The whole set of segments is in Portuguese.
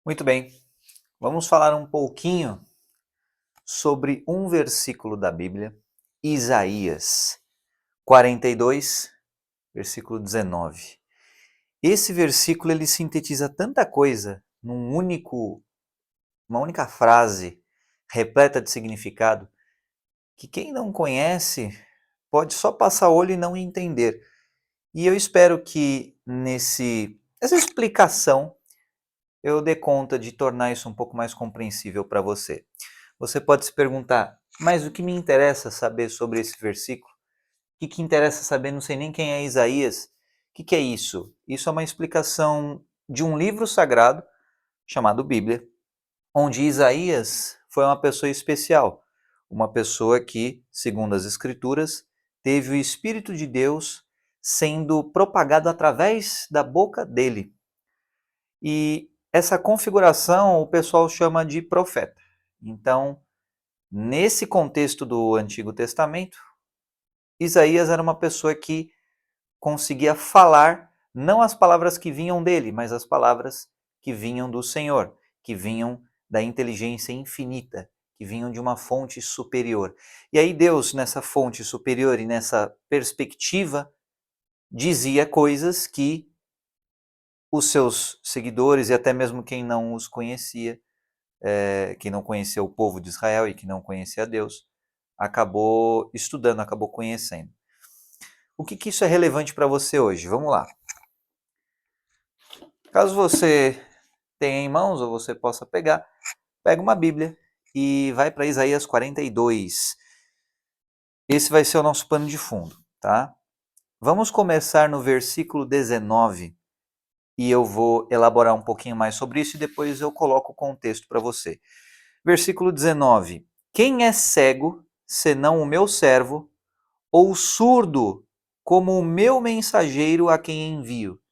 Muito bem, vamos falar um pouquinho sobre um versículo da Bíblia, Isaías 42, versículo 19. Esse versículo ele sintetiza tanta coisa uma única frase repleta de significado, que quem não conhece pode só passar o olho e não entender. E eu espero que nessa explicação eu dê conta de tornar isso um pouco mais compreensível para você. Você pode se perguntar, mas o que me interessa saber sobre esse versículo? O que interessa saber? Não sei nem quem é Isaías. O que é isso? Isso é uma explicação de um livro sagrado chamado Bíblia, onde Isaías foi uma pessoa especial, uma pessoa que, segundo as Escrituras, teve o Espírito de Deus sendo propagado através da boca dele. E essa configuração o pessoal chama de profeta. Então, nesse contexto do Antigo Testamento, Isaías era uma pessoa que conseguia falar não as palavras que vinham dele, mas as palavras que vinham do Senhor, que vinham da inteligência infinita, que vinham de uma fonte superior. E aí Deus, nessa fonte superior e nessa perspectiva, dizia coisas que os seus seguidores e até mesmo quem não os conhecia, quem não conhecia o povo de Israel e que não conhecia Deus, acabou estudando, acabou conhecendo. O que isso é relevante para você hoje? Vamos lá. Caso você tenha em mãos ou você possa pegar, pega uma Bíblia e vai para Isaías 42. Esse vai ser o nosso pano de fundo, tá? Vamos começar no versículo 19 e eu vou elaborar um pouquinho mais sobre isso e depois eu coloco o contexto para você. Versículo 19. Quem é cego, senão o meu servo, ou surdo, como o meu mensageiro a quem envio?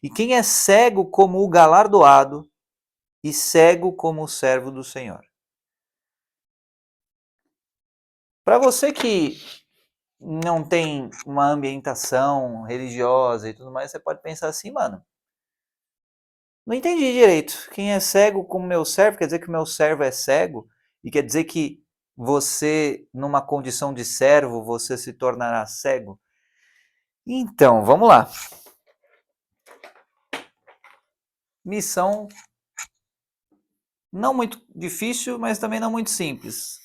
E quem é cego como o galardoado, e cego como o servo do Senhor? Para você que não tem uma ambientação religiosa e tudo mais, você pode pensar assim, mano, não entendi direito. Quem é cego como meu servo, quer dizer que o meu servo é cego? E quer dizer que você, numa condição de servo, você se tornará cego? Então, vamos lá. Missão não muito difícil, mas também não muito simples.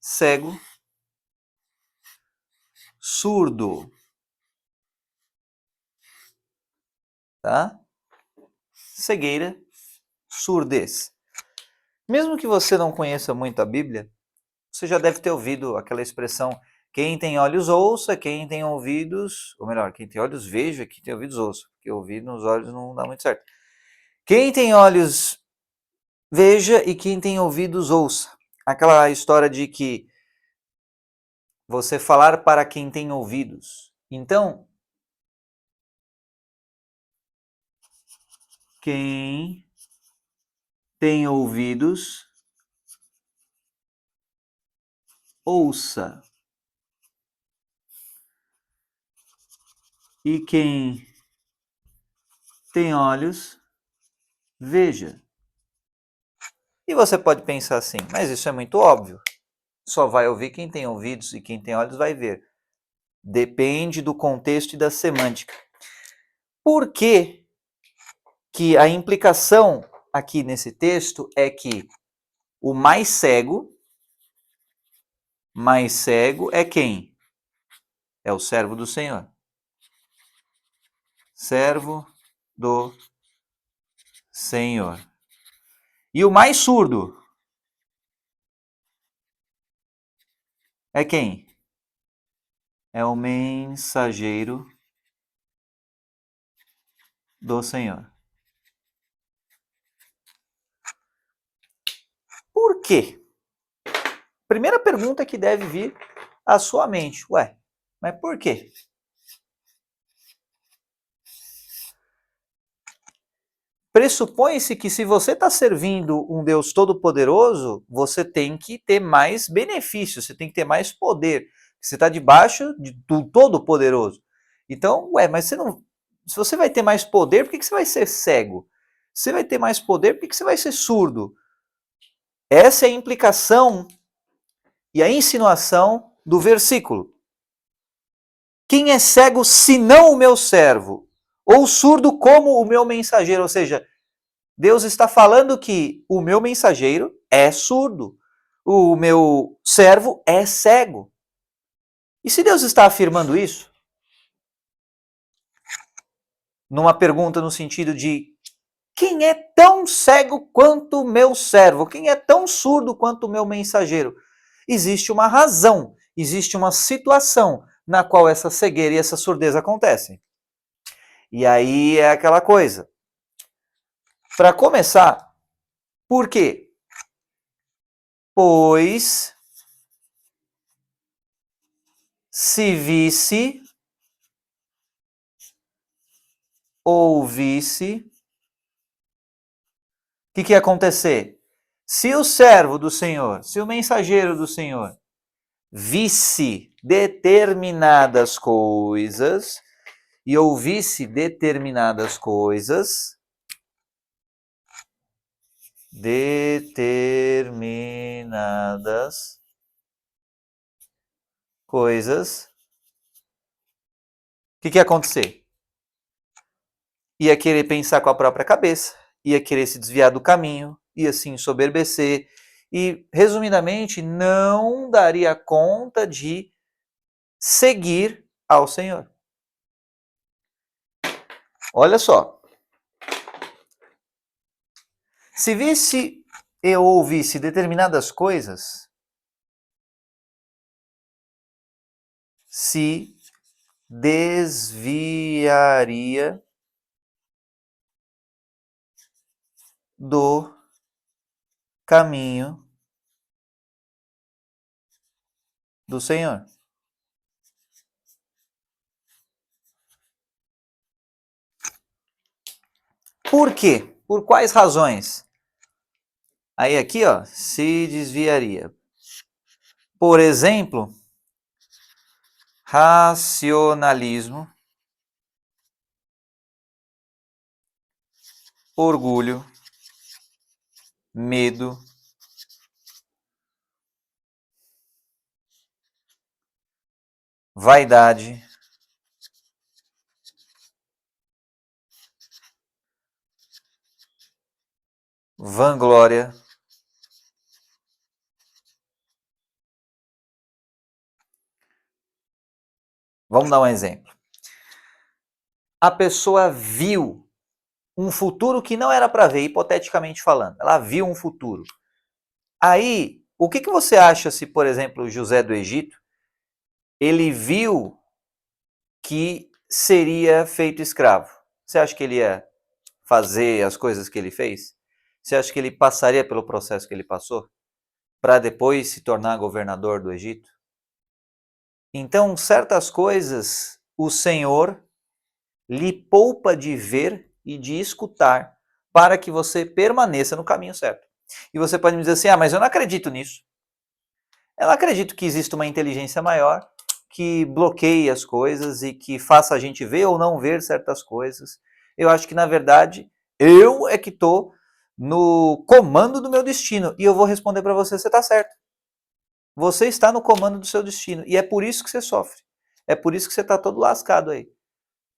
Cego, surdo, tá? Cegueira, surdez. Mesmo que você não conheça muito a Bíblia, você já deve ter ouvido aquela expressão: quem tem olhos ouça, quem tem ouvidos, ou melhor, quem tem olhos veja, quem tem ouvidos ouça, porque ouvir nos olhos não dá muito certo. Quem tem olhos veja e quem tem ouvidos ouça. Aquela história de que você falar para quem tem ouvidos. Então, quem tem ouvidos, ouça. E quem tem olhos, veja. E você pode pensar assim, mas isso é muito óbvio. Só vai ouvir quem tem ouvidos e quem tem olhos vai ver. Depende do contexto e da semântica. Por que que a implicação aqui nesse texto é que o mais cego é quem? É o servo do Senhor. Servo do Senhor. E o mais surdo é quem? É o mensageiro do Senhor. Por quê? Primeira pergunta que deve vir à sua mente. Ué, mas por quê? Pressupõe-se que se você está servindo um Deus todo-poderoso, você tem que ter mais benefícios, você tem que ter mais poder. Você está debaixo do todo-poderoso. Então, ué, mas Se você vai ter mais poder, por que você vai ser cego? Se você vai ter mais poder, por que você vai ser surdo? Essa é a implicação e a insinuação do versículo. Quem é cego senão o meu servo? Ou surdo como o meu mensageiro? Ou seja, Deus está falando que o meu mensageiro é surdo, o meu servo é cego. E se Deus está afirmando isso, numa pergunta no sentido de quem é tão cego quanto o meu servo? Quem é tão surdo quanto o meu mensageiro? Existe uma razão, existe uma situação na qual essa cegueira e essa surdez acontecem. E aí é aquela coisa. Para começar, por quê? Pois se visse, ouvisse, o que ia acontecer? Se o servo do Senhor, se o mensageiro do Senhor visse determinadas coisas e ouvisse determinadas coisas, o que ia acontecer? Ia querer pensar com a própria cabeça, ia querer se desviar do caminho, ia se ensoberbecer e, resumidamente, não daria conta de seguir ao Senhor. Olha só. Se visse e ouvisse determinadas coisas, se desviaria do caminho do Senhor. Por quê? Por quais razões? Aí aqui, ó, se desviaria. Por exemplo, racionalismo, orgulho, medo, vaidade, vanglória, vamos dar um exemplo. A pessoa viu um futuro que não era para ver, hipoteticamente falando. Ela viu um futuro. Aí, o que você acha se, por exemplo, José do Egito, ele viu que seria feito escravo? Você acha que ele ia fazer as coisas que ele fez? Você acha que ele passaria pelo processo que ele passou para depois se tornar governador do Egito? Então, certas coisas o Senhor lhe poupa de ver e de escutar para que você permaneça no caminho certo. E você pode me dizer assim: ah, mas eu não acredito nisso. Eu não acredito que exista uma inteligência maior que bloqueie as coisas e que faça a gente ver ou não ver certas coisas. Eu acho que, na verdade, eu é que estou no comando do meu destino. E eu vou responder para você: você está certo. Você está no comando do seu destino. E é por isso que você sofre. É por isso que você está todo lascado aí.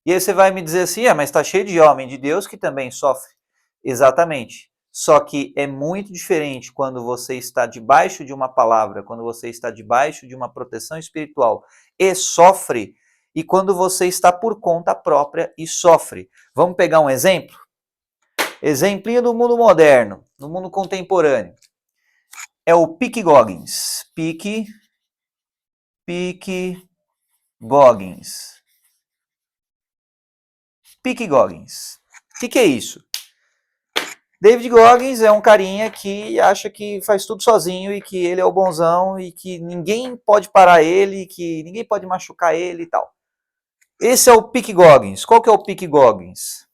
E aí você vai me dizer assim: ah, mas está cheio de homem de Deus que também sofre. Exatamente. Só que é muito diferente quando você está debaixo de uma palavra, quando você está debaixo de uma proteção espiritual e sofre, e quando você está por conta própria e sofre. Vamos pegar um exemplo? Exemplinho do mundo moderno, no mundo contemporâneo. É o Pique Goggins. Pique Goggins. Pique Goggins. O que é isso? David Goggins é um carinha que acha que faz tudo sozinho e que ele é o bonzão e que ninguém pode parar ele, que ninguém pode machucar ele e tal. Esse é o Pique Goggins. Qual que é o Pique Goggins?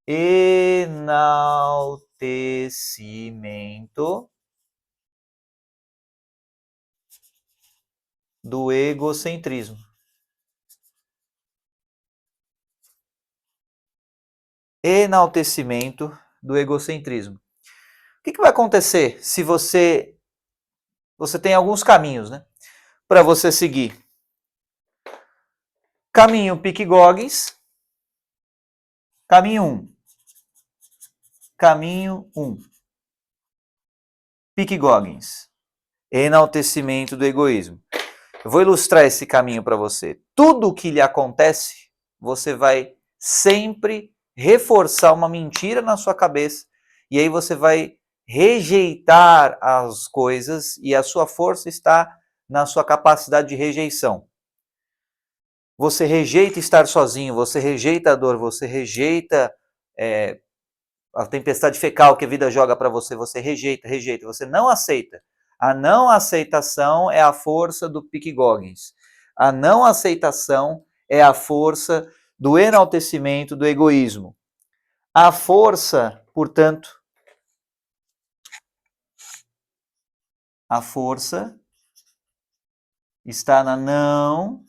Enaltecimento do egocentrismo. enaltecimento do egocentrismo. O que vai acontecer se você tem alguns caminhos, né, para você seguir? Caminho Pique Goggins, caminho 1. Caminho 1. Pique Goggins, enaltecimento do egoísmo. Eu vou ilustrar esse caminho para você. Tudo o que lhe acontece, você vai sempre reforçar uma mentira na sua cabeça, e aí você vai rejeitar as coisas, e a sua força está na sua capacidade de rejeição. Você rejeita estar sozinho, você rejeita a dor, você rejeita a tempestade fecal que a vida joga para você, você rejeita, você não aceita. A não aceitação é a força do Pique Goggins. A não aceitação é a força do enaltecimento do egoísmo. A força, portanto, a força está na não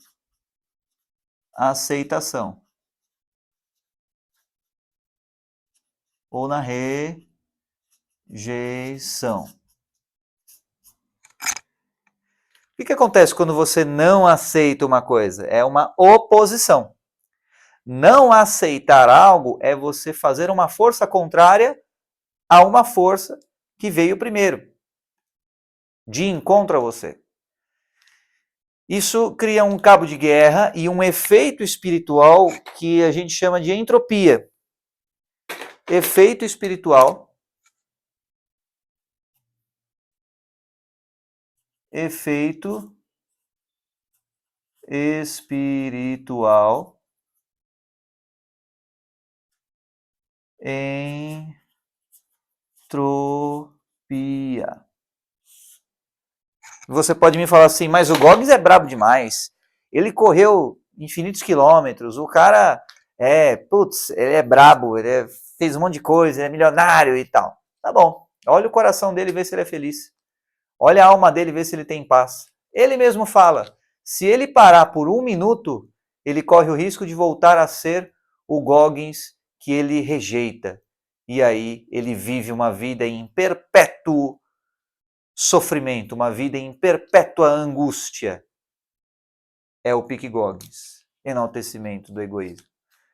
aceitação ou na rejeição. O que acontece quando você não aceita uma coisa? É uma oposição. Não aceitar algo é você fazer uma força contrária a uma força que veio primeiro, de encontro a você. Isso cria um cabo de guerra e um efeito espiritual que a gente chama de entropia. Efeito espiritual. Efeito espiritual. Entropia. Você pode me falar assim, mas o Goggins é brabo demais. Ele correu infinitos quilômetros. O cara ele é brabo, fez um monte de coisa, ele é milionário e tal. Tá bom. Olha o coração dele e vê se ele é feliz. Olha a alma dele e vê se ele tem paz. Ele mesmo fala, se ele parar por 1 minuto, ele corre o risco de voltar a ser o Goggins que ele rejeita. E aí ele vive uma vida em perpétuo sofrimento, uma vida em perpétua angústia. É o Pique Goggins. Enaltecimento do egoísmo.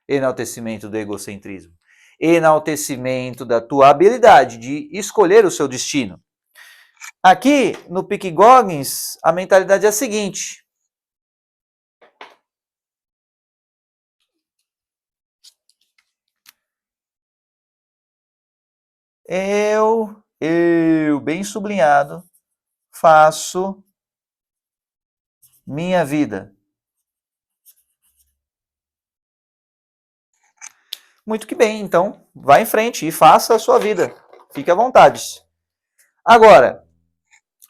Enaltecimento do egocentrismo. Enaltecimento da tua habilidade de escolher o seu destino. Aqui, no Pique Goggins, a mentalidade é a seguinte. Eu, bem sublinhado, faço minha vida. Muito que bem, então vá em frente e faça a sua vida. Fique à vontade. Agora,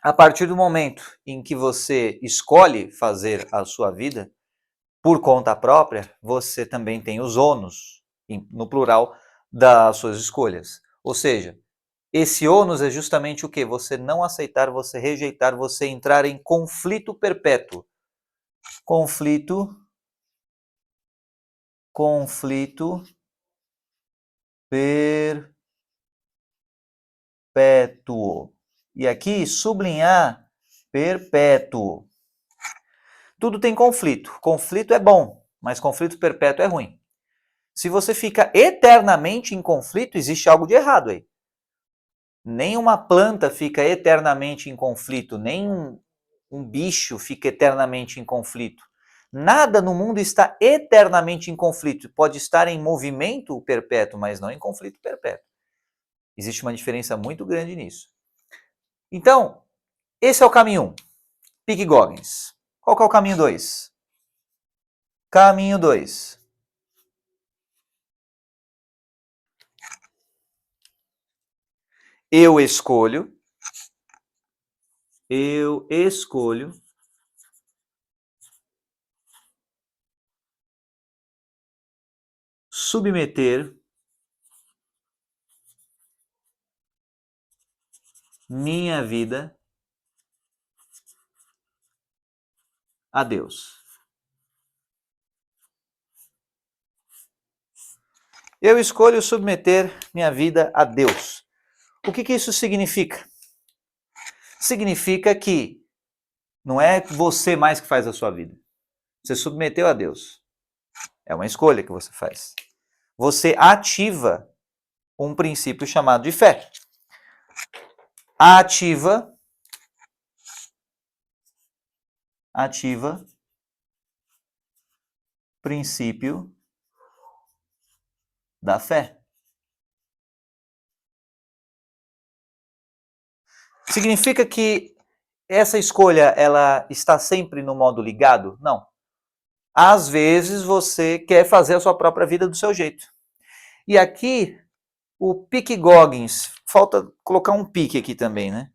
a partir do momento em que você escolhe fazer a sua vida por conta própria, você também tem os ônus, no plural, das suas escolhas. Ou seja, esse ônus é justamente o quê? Você não aceitar, você rejeitar, você entrar em conflito perpétuo. Conflito perpétuo. E aqui sublinhar perpétuo. Tudo tem conflito. Conflito é bom, mas conflito perpétuo é ruim. Se você fica eternamente em conflito, existe algo de errado aí. Nenhuma planta fica eternamente em conflito, nem um bicho fica eternamente em conflito. Nada no mundo está eternamente em conflito. Pode estar em movimento perpétuo, mas não em conflito perpétuo. Existe uma diferença muito grande nisso. Então, esse é o caminho 1. Pique Goggins. Qual que é o caminho 2? Caminho 2. Eu escolho submeter minha vida a Deus. Eu escolho submeter minha vida a Deus. O que isso significa? Significa que não é você mais que faz a sua vida. Você submeteu a Deus. É uma escolha que você faz. Você ativa um princípio chamado de fé. Ativa princípio da fé. Significa que essa escolha ela está sempre no modo ligado? Não. Às vezes você quer fazer a sua própria vida do seu jeito. E aqui o Pique Goggins, falta colocar um pique aqui também, né?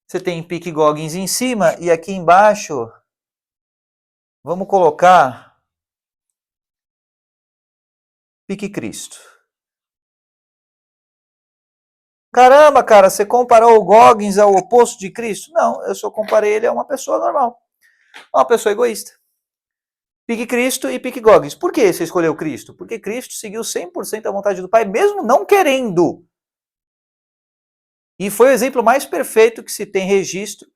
Você tem Pique Goggins em cima e aqui embaixo vamos colocar Pique Cristo. Caramba, cara, você comparou o Goggins ao oposto de Cristo? Não, eu só comparei ele a uma pessoa normal, uma pessoa egoísta. Pique Cristo e Pique Goggins. Por que você escolheu Cristo? Porque Cristo seguiu 100% a vontade do Pai, mesmo não querendo. E foi o exemplo mais perfeito que se tem registro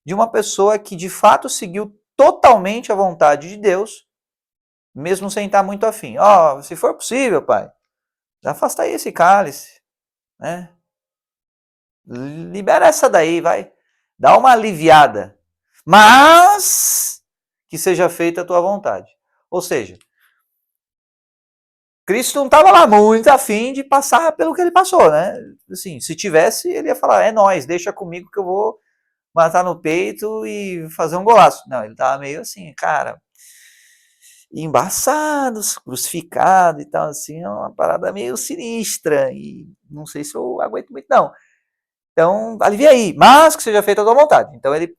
de uma pessoa que de fato seguiu totalmente a vontade de Deus, mesmo sem estar muito afim. Ó, se for possível, Pai, afasta aí esse cálice, né? Libera essa daí, vai. Dá uma aliviada. Mas que seja feita a tua vontade. Ou seja, Cristo não estava lá muito afim de passar pelo que ele passou, né? Assim, se tivesse, ele ia falar, é nóis, deixa comigo que eu vou matar no peito e fazer um golaço. Não, ele estava meio assim, cara, embaçado, crucificado e tal, assim, é uma parada meio sinistra, e não sei se eu aguento muito, não. Então, alivia aí, mas que seja feita a tua vontade. Então ele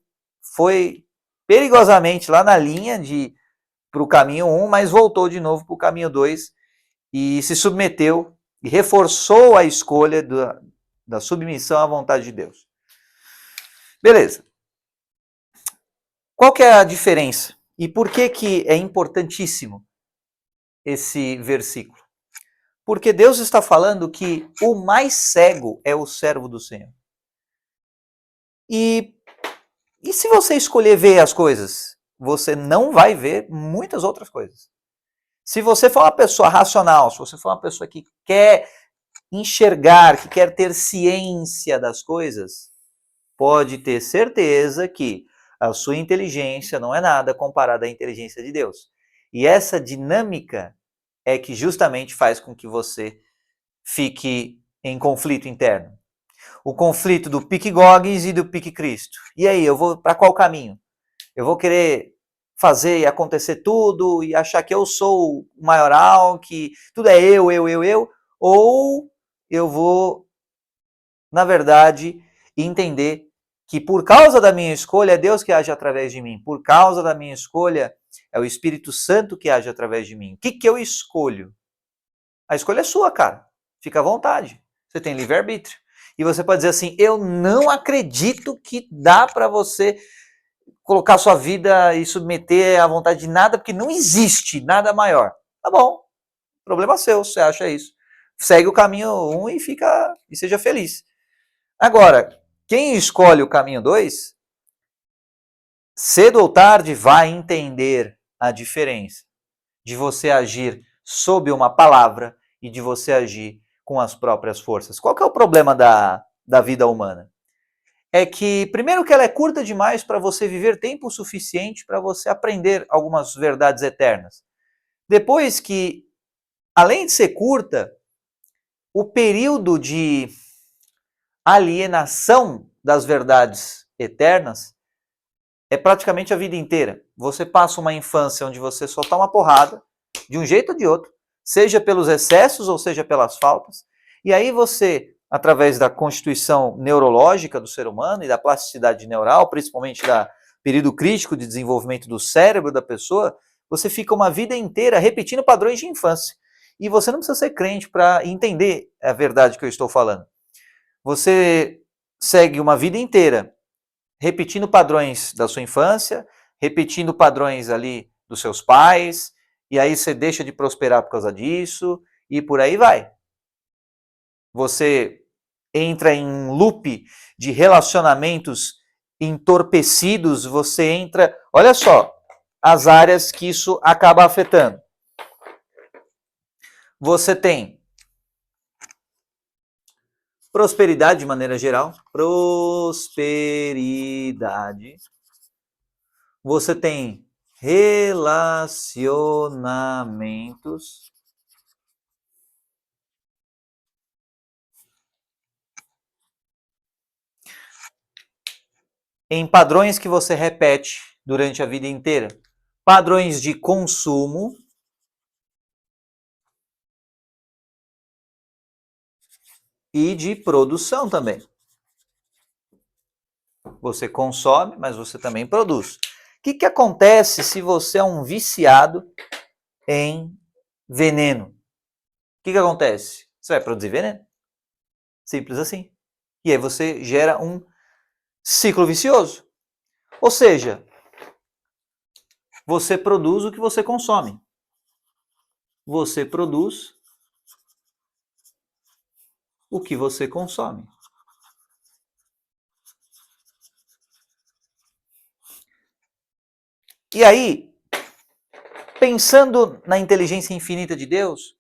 foi perigosamente lá na linha de para o caminho 1, mas voltou de novo para o caminho 2 e se submeteu e reforçou a escolha da submissão à vontade de Deus. Beleza. Qual que é a diferença? E por que é importantíssimo esse versículo? Porque Deus está falando que o mais cego é o servo do Senhor. E se você escolher ver as coisas, você não vai ver muitas outras coisas. Se você for uma pessoa racional, se você for uma pessoa que quer enxergar, que quer ter ciência das coisas, pode ter certeza que a sua inteligência não é nada comparada à inteligência de Deus. E essa dinâmica é que justamente faz com que você fique em conflito interno. O conflito do pique Goggins e do pique Cristo. E aí, eu vou para qual caminho? Eu vou querer fazer e acontecer tudo e achar que eu sou o maioral, que tudo é eu, ou eu vou, na verdade, entender que por causa da minha escolha é Deus que age através de mim, por causa da minha escolha é o Espírito Santo que age através de mim. O que eu escolho? A escolha é sua, cara. Fica à vontade. Você tem livre-arbítrio. E você pode dizer assim, eu não acredito que dá para você colocar sua vida e submeter à vontade de nada, porque não existe nada maior. Tá bom, problema seu, você acha isso. Segue o caminho 1 e seja feliz. Agora, quem escolhe o caminho 2, cedo ou tarde vai entender a diferença de você agir sob uma palavra e de você agir com as próprias forças. Qual que é o problema da vida humana? É que, primeiro, que ela é curta demais para você viver tempo suficiente para você aprender algumas verdades eternas. Depois que, além de ser curta, o período de alienação das verdades eternas é praticamente a vida inteira. Você passa uma infância onde você só toma porrada, de um jeito ou de outro, seja pelos excessos ou seja pelas faltas, e aí você, através da constituição neurológica do ser humano e da plasticidade neural, principalmente do período crítico de desenvolvimento do cérebro da pessoa, você fica uma vida inteira repetindo padrões de infância. E você não precisa ser crente para entender a verdade que eu estou falando. Você segue uma vida inteira repetindo padrões da sua infância, repetindo padrões ali dos seus pais, e aí você deixa de prosperar por causa disso, e por aí vai. Você entra em um loop de relacionamentos entorpecidos, você entra... Olha só as áreas que isso acaba afetando. Você tem prosperidade de maneira geral. Prosperidade. Você tem relacionamentos. Em padrões que você repete durante a vida inteira. Padrões de consumo. E de produção também. Você consome, mas você também produz. O que acontece se você é um viciado em veneno? O que acontece? Você vai produzir veneno. Simples assim. E aí você gera um ciclo vicioso. Ou seja, você produz o que você consome. Você produz o que você consome. E aí, pensando na inteligência infinita de Deus,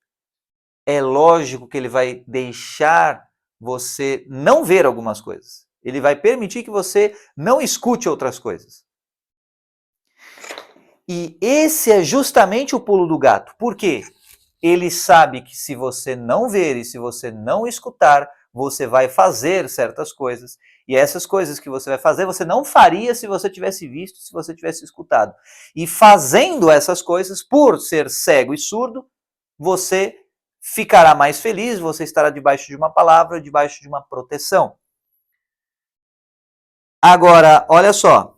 é lógico que ele vai deixar você não ver algumas coisas. Ele vai permitir que você não escute outras coisas. E esse é justamente o pulo do gato. Por quê? Ele sabe que se você não ver e se você não escutar, você vai fazer certas coisas. E essas coisas que você vai fazer, você não faria se você tivesse visto, se você tivesse escutado. E fazendo essas coisas, por ser cego e surdo, você ficará mais feliz, você estará debaixo de uma palavra, debaixo de uma proteção. Agora, olha só.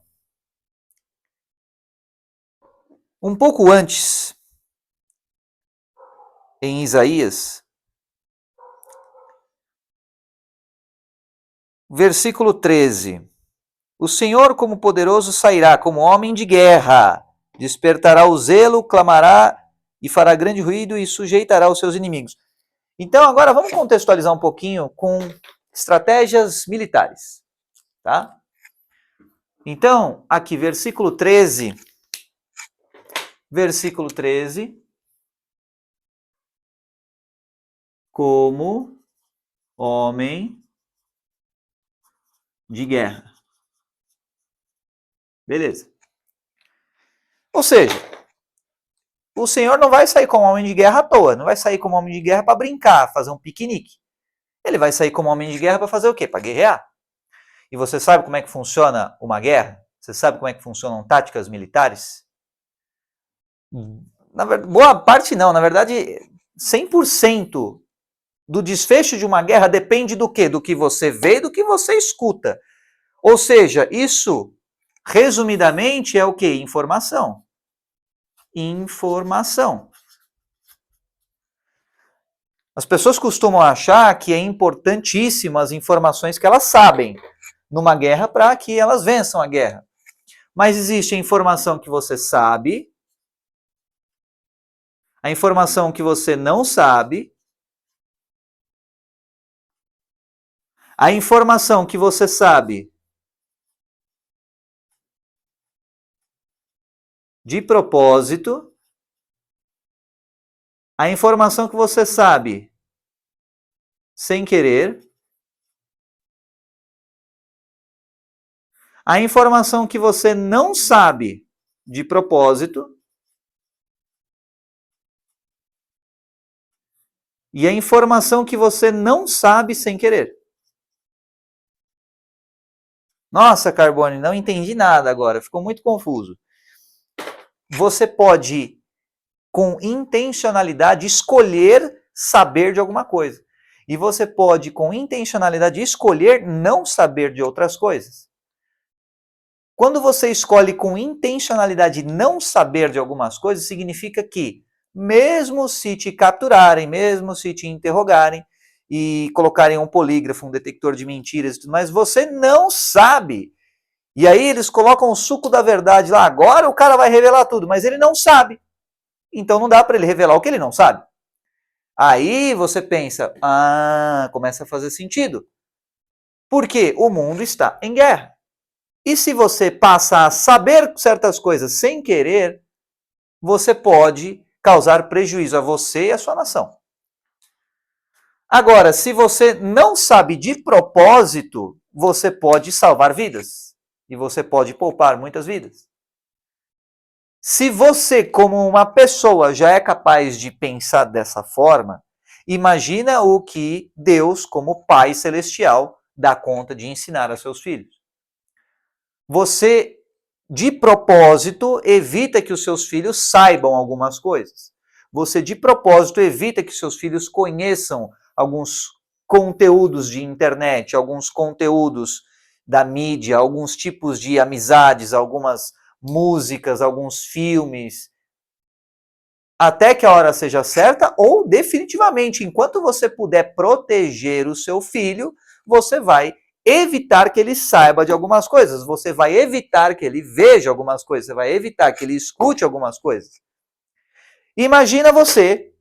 Um pouco antes, em Isaías, versículo 13. O Senhor, como poderoso, sairá como homem de guerra, despertará o zelo, clamará e fará grande ruído e sujeitará os seus inimigos. Então, agora vamos contextualizar um pouquinho com estratégias militares, tá? Então, aqui, versículo 13. Versículo 13. Como homem de guerra. Beleza. Ou seja, o Senhor não vai sair como homem de guerra à toa, não vai sair como homem de guerra para brincar, fazer um piquenique. Ele vai sair como homem de guerra para fazer o quê? Para guerrear. E você sabe como é que funciona uma guerra? Você sabe como é que funcionam táticas militares? Boa parte não, na verdade, 100% do desfecho de uma guerra depende do quê? Do que você vê e do que você escuta. Ou seja, isso, resumidamente, é o quê? Informação. Informação. As pessoas costumam achar que é importantíssimo as informações que elas sabem numa guerra para que elas vençam a guerra. Mas existe a informação que você sabe, a informação que você não sabe, a informação que você sabe de propósito, a informação que você sabe sem querer, a informação que você não sabe de propósito e a informação que você não sabe sem querer. Nossa, Carbone, não entendi nada agora, ficou muito confuso. Você pode, com intencionalidade, escolher saber de alguma coisa. E você pode, com intencionalidade, escolher não saber de outras coisas. Quando você escolhe com intencionalidade não saber de algumas coisas, significa que, mesmo se te capturarem, mesmo se te interrogarem e colocarem um polígrafo, um detector de mentiras e tudo mais, você não sabe. E aí eles colocam o suco da verdade lá, agora o cara vai revelar tudo, mas ele não sabe. Então não dá para ele revelar o que ele não sabe. Aí você pensa, começa a fazer sentido. Porque o mundo está em guerra. E se você passa a saber certas coisas sem querer, você pode causar prejuízo a você e à sua nação. Agora, se você não sabe de propósito, você pode salvar vidas. E você pode poupar muitas vidas. Se você, como uma pessoa, já é capaz de pensar dessa forma, imagina o que Deus, como Pai Celestial, dá conta de ensinar a seus filhos. Você, de propósito, evita que os seus filhos saibam algumas coisas. Você, de propósito, evita que seus filhos conheçam alguns conteúdos de internet, alguns conteúdos da mídia, alguns tipos de amizades, algumas músicas, alguns filmes, até que a hora seja certa, ou definitivamente, enquanto você puder proteger o seu filho, você vai evitar que ele saiba de algumas coisas, você vai evitar que ele veja algumas coisas, você vai evitar que ele escute algumas coisas. Imagina você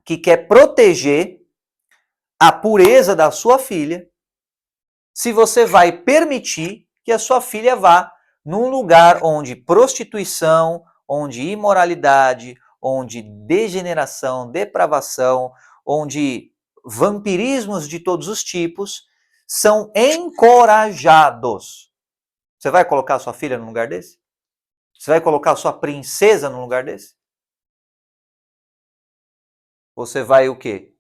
que quer proteger a pureza da sua filha, se você vai permitir que a sua filha vá num lugar onde prostituição, onde imoralidade, onde degeneração, depravação, onde vampirismos de todos os tipos são encorajados. Você vai colocar sua filha num lugar desse? Você vai colocar sua princesa num lugar desse? Você vai o quê?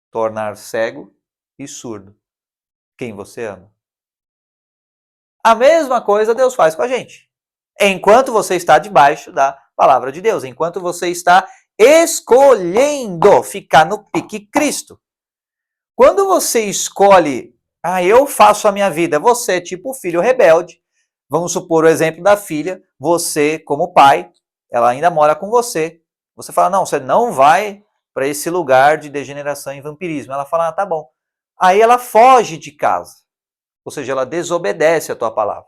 Tornar cego e surdo quem você ama. A mesma coisa Deus faz com a gente. Enquanto você está debaixo da palavra de Deus, enquanto você está escolhendo ficar no pique Cristo. Quando você escolhe, eu faço a minha vida, você é tipo o filho rebelde. Vamos supor o exemplo da filha, você como pai, ela ainda mora com você. Você fala, não, você não vai para esse lugar de degeneração e vampirismo. Ela fala, tá bom. Aí ela foge de casa. Ou seja, ela desobedece a tua palavra.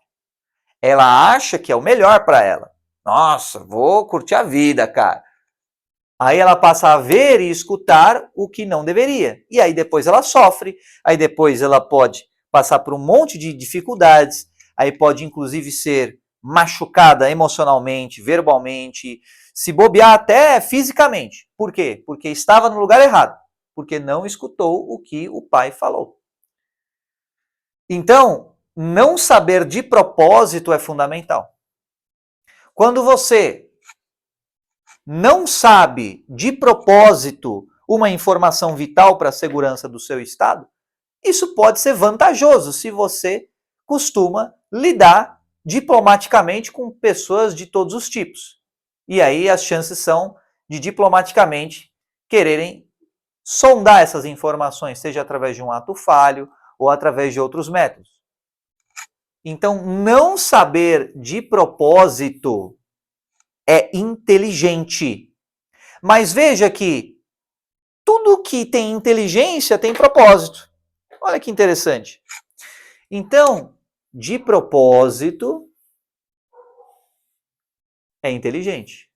Ela acha que é o melhor para ela. Nossa, vou curtir a vida, cara. Aí ela passa a ver e escutar o que não deveria. E aí depois ela sofre, aí depois ela pode passar por um monte de dificuldades, aí pode inclusive ser machucada emocionalmente, verbalmente, se bobear até fisicamente. Por quê? Porque estava no lugar errado, porque não escutou o que o pai falou. Então, não saber de propósito é fundamental. Quando você não sabe de propósito uma informação vital para a segurança do seu estado, isso pode ser vantajoso se você costuma lidar diplomaticamente com pessoas de todos os tipos. E aí as chances são de diplomaticamente quererem sondar essas informações, seja através de um ato falho ou através de outros métodos. Então, não saber de propósito é inteligente. Mas veja que tudo que tem inteligência tem propósito. Olha que interessante. Então, de propósito é inteligente.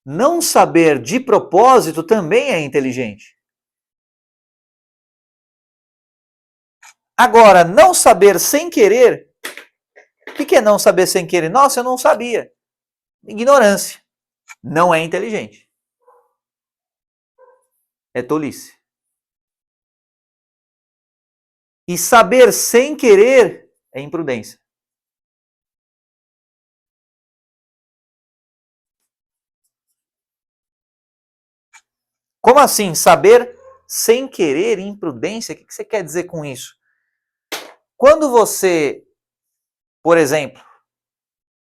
Não saber de propósito também é inteligente. Agora, não saber sem querer, o que é não saber sem querer? Nossa, eu não sabia. Ignorância. Não é inteligente. É tolice. E saber sem querer é imprudência. Como assim? Saber sem querer imprudência? O que você quer dizer com isso? Quando você, por exemplo,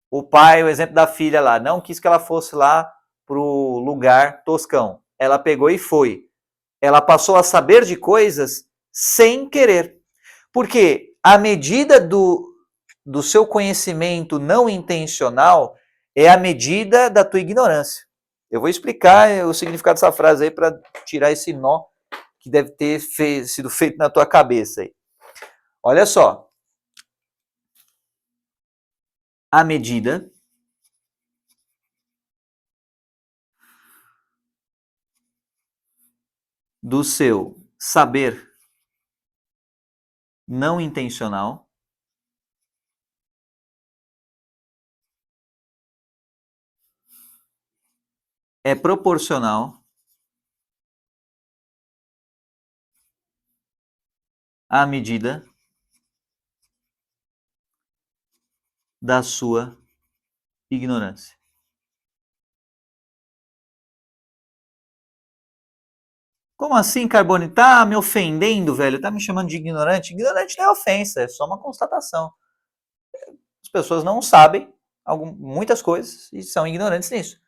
o pai, o exemplo da filha lá, não quis que ela fosse lá pro lugar toscão. Ela pegou e foi. Ela passou a saber de coisas sem querer. Porque a medida do seu conhecimento não intencional é a medida da tua ignorância. Eu vou explicar o significado dessa frase aí para tirar esse nó que deve ter sido feito na tua cabeça aí. Olha só. A medida do seu saber não intencional é proporcional à medida da sua ignorância. Como assim, Carbone? Tá me ofendendo, velho? Tá me chamando de ignorante? Ignorante não é ofensa, é só uma constatação. As pessoas não sabem muitas coisas e são ignorantes nisso.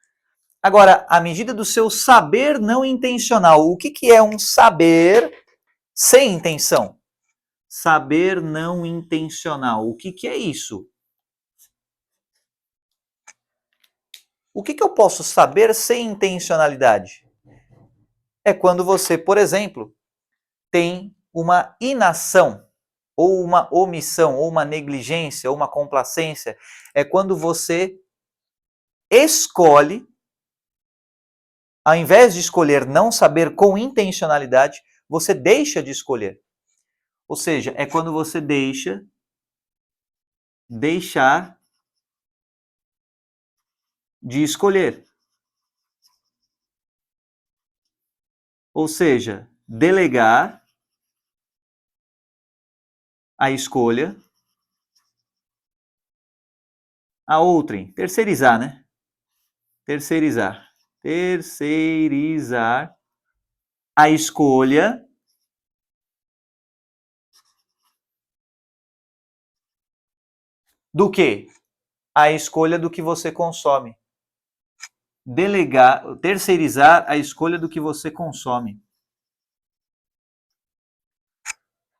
Agora, à medida do seu saber não intencional, o que é um saber sem intenção? Saber não intencional, o que é isso? O que eu posso saber sem intencionalidade? É quando você, por exemplo, tem uma inação, ou uma omissão, ou uma negligência, ou uma complacência. É quando você escolhe, ao invés de escolher não saber com intencionalidade, você deixa de escolher. Ou seja, é quando você deixar de escolher. Ou seja, delegar a escolha a outrem. Terceirizar, né? Terceirizar. Terceirizar a escolha do quê? A escolha do que você consome. Delegar, terceirizar a escolha do que você consome.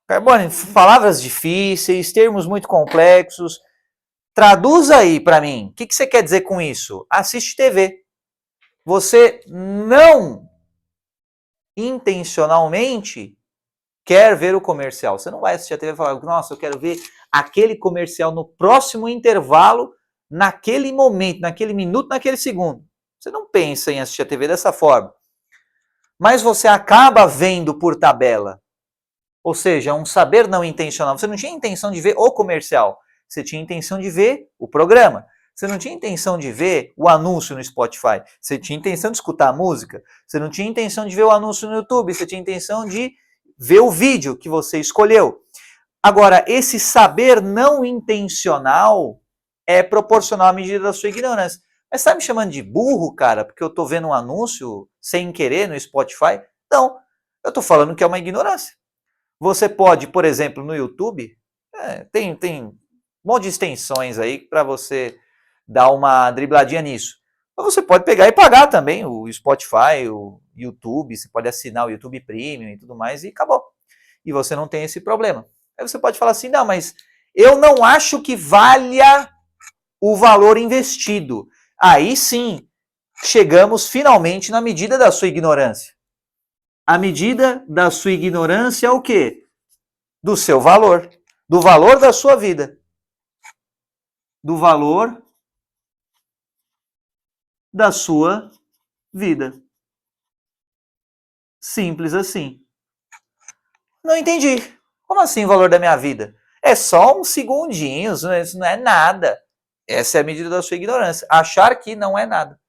Carbone, palavras difíceis, termos muito complexos. Traduz aí para mim. O que você quer dizer com isso? Assiste TV. Você não intencionalmente quer ver o comercial. Você não vai assistir a TV e falar, nossa, eu quero ver aquele comercial no próximo intervalo, naquele momento, naquele minuto, naquele segundo. Você não pensa em assistir a TV dessa forma. Mas você acaba vendo por tabela. Ou seja, um saber não intencional. Você não tinha intenção de ver o comercial. Você tinha intenção de ver o programa. Você não tinha intenção de ver o anúncio no Spotify. Você tinha intenção de escutar a música. Você não tinha intenção de ver o anúncio no YouTube. Você tinha intenção de ver o vídeo que você escolheu. Agora, esse saber não intencional é proporcional à medida da sua ignorância. Mas você está me chamando de burro, cara, porque eu estou vendo um anúncio sem querer no Spotify? Não, eu estou falando que é uma ignorância. Você pode, por exemplo, no YouTube, tem um monte de extensões aí para você dar uma dribladinha nisso. Mas você pode pegar e pagar também o Spotify, o YouTube, você pode assinar o YouTube Premium e tudo mais e acabou. E você não tem esse problema. Aí você pode falar assim, não, mas eu não acho que valha o valor investido. Aí sim, chegamos finalmente na medida da sua ignorância. A medida da sua ignorância é o quê? Do seu valor. Do valor da sua vida. Do valor da sua vida. Simples assim. Não entendi. Como assim o valor da minha vida? É só uns segundinhos, isso não é nada. Essa é a medida da sua ignorância. Achar que não é nada.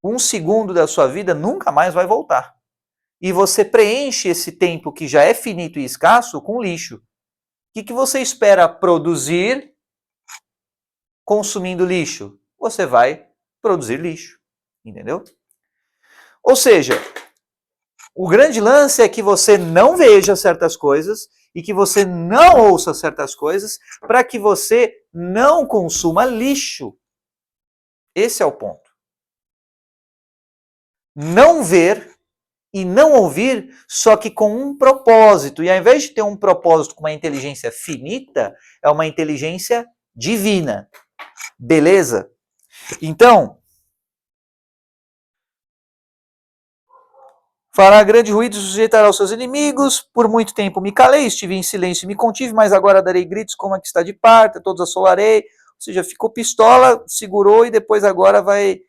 Um segundo da sua vida nunca mais vai voltar. E você preenche esse tempo que já é finito e escasso com lixo. O que você espera produzir consumindo lixo? Você vai produzir lixo. Entendeu? Ou seja, o grande lance é que você não veja certas coisas e que você não ouça certas coisas para que você não consuma lixo. Esse é o ponto. Não ver e não ouvir, só que com um propósito. E ao invés de ter um propósito com uma inteligência finita, é uma inteligência divina. Beleza? Então, fará grande ruído e sujeitará aos seus inimigos. Por muito tempo me calei, estive em silêncio e me contive, mas agora darei gritos como a que está de parto, todos assolarei. Ou seja, ficou pistola, segurou e depois agora vai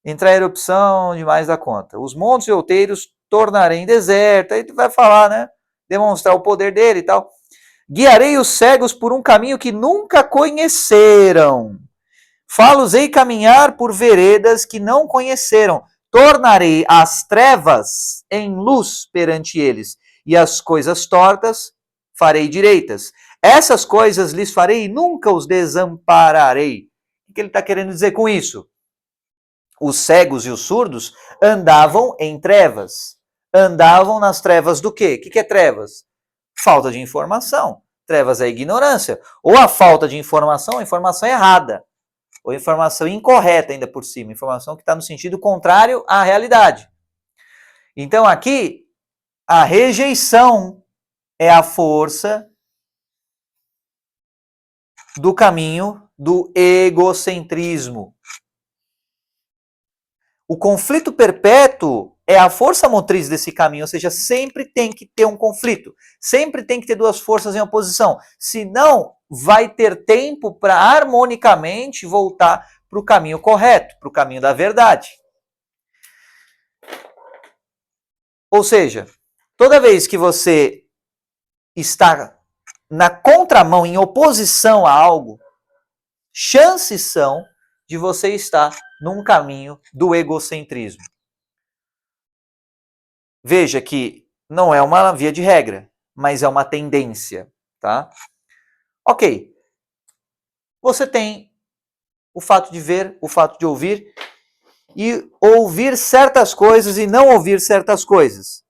entrar em erupção demais da conta. Os montes e outeiros tornarei em deserto, aí tu vai falar, né? Demonstrar o poder dele e tal. Guiarei os cegos por um caminho que nunca conheceram. Fá-los-ei caminhar por veredas que não conheceram. Tornarei as trevas em luz perante eles, e as coisas tortas farei direitas. Essas coisas lhes farei e nunca os desampararei. O que ele está querendo dizer com isso? Os cegos e os surdos andavam em trevas. Andavam nas trevas do quê? O que é trevas? Falta de informação. Trevas é ignorância. Ou a falta de informação, a informação errada. Ou informação incorreta ainda por cima. Informação que está no sentido contrário à realidade. Então aqui, a rejeição é a força do caminho do egocentrismo. O conflito perpétuo é a força motriz desse caminho, ou seja, sempre tem que ter um conflito, sempre tem que ter duas forças em oposição, senão vai ter tempo para harmonicamente voltar para o caminho correto, para o caminho da verdade. Ou seja, toda vez que você está na contramão, em oposição a algo, chances são de você estar num caminho do egocentrismo. Veja que não é uma via de regra, mas é uma tendência, tá? Ok. Você tem o fato de ver, o fato de ouvir, e ouvir certas coisas e não ouvir certas coisas.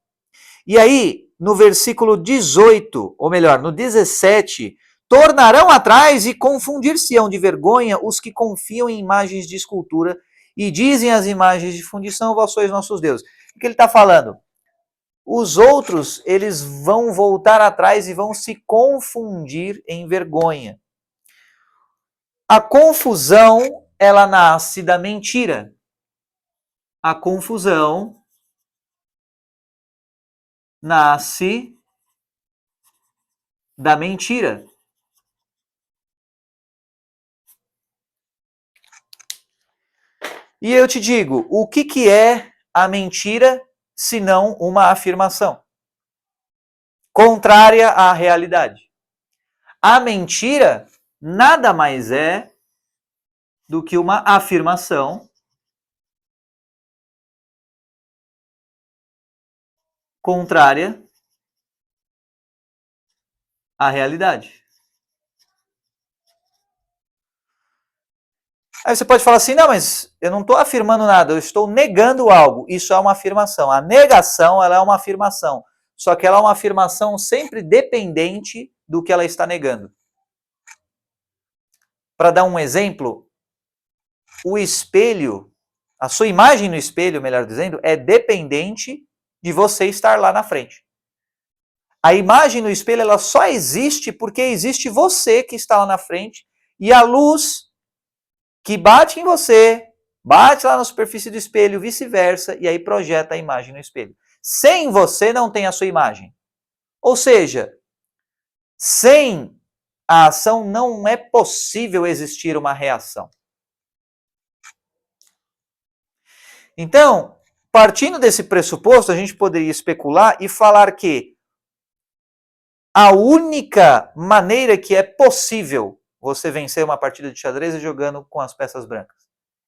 E aí, no versículo 18, ou melhor, no 17, tornarão atrás e confundir-se-ão de vergonha os que confiam em imagens de escultura e dizem as imagens de fundição, vós sois nossos deuses. O que ele está falando? Os outros, eles vão voltar atrás e vão se confundir em vergonha. A confusão, ela nasce da mentira. A confusão nasce da mentira. E eu te digo, o que é a mentira senão uma afirmação contrária à realidade? A mentira nada mais é do que uma afirmação contrária à realidade. Aí você pode falar assim, não, mas eu não estou afirmando nada, eu estou negando algo. Isso é uma afirmação. A negação, ela é uma afirmação. Só que ela é uma afirmação sempre dependente do que ela está negando. Para dar um exemplo, o espelho, a sua imagem no espelho, melhor dizendo, é dependente de você estar lá na frente. A imagem no espelho, ela só existe porque existe você que está lá na frente e a luz que bate em você, bate lá na superfície do espelho, vice-versa, e aí projeta a imagem no espelho. Sem você não tem a sua imagem. Ou seja, sem a ação não é possível existir uma reação. Então, partindo desse pressuposto, a gente poderia especular e falar que a única maneira que é possível você vencer uma partida de xadrez é jogando com as peças brancas.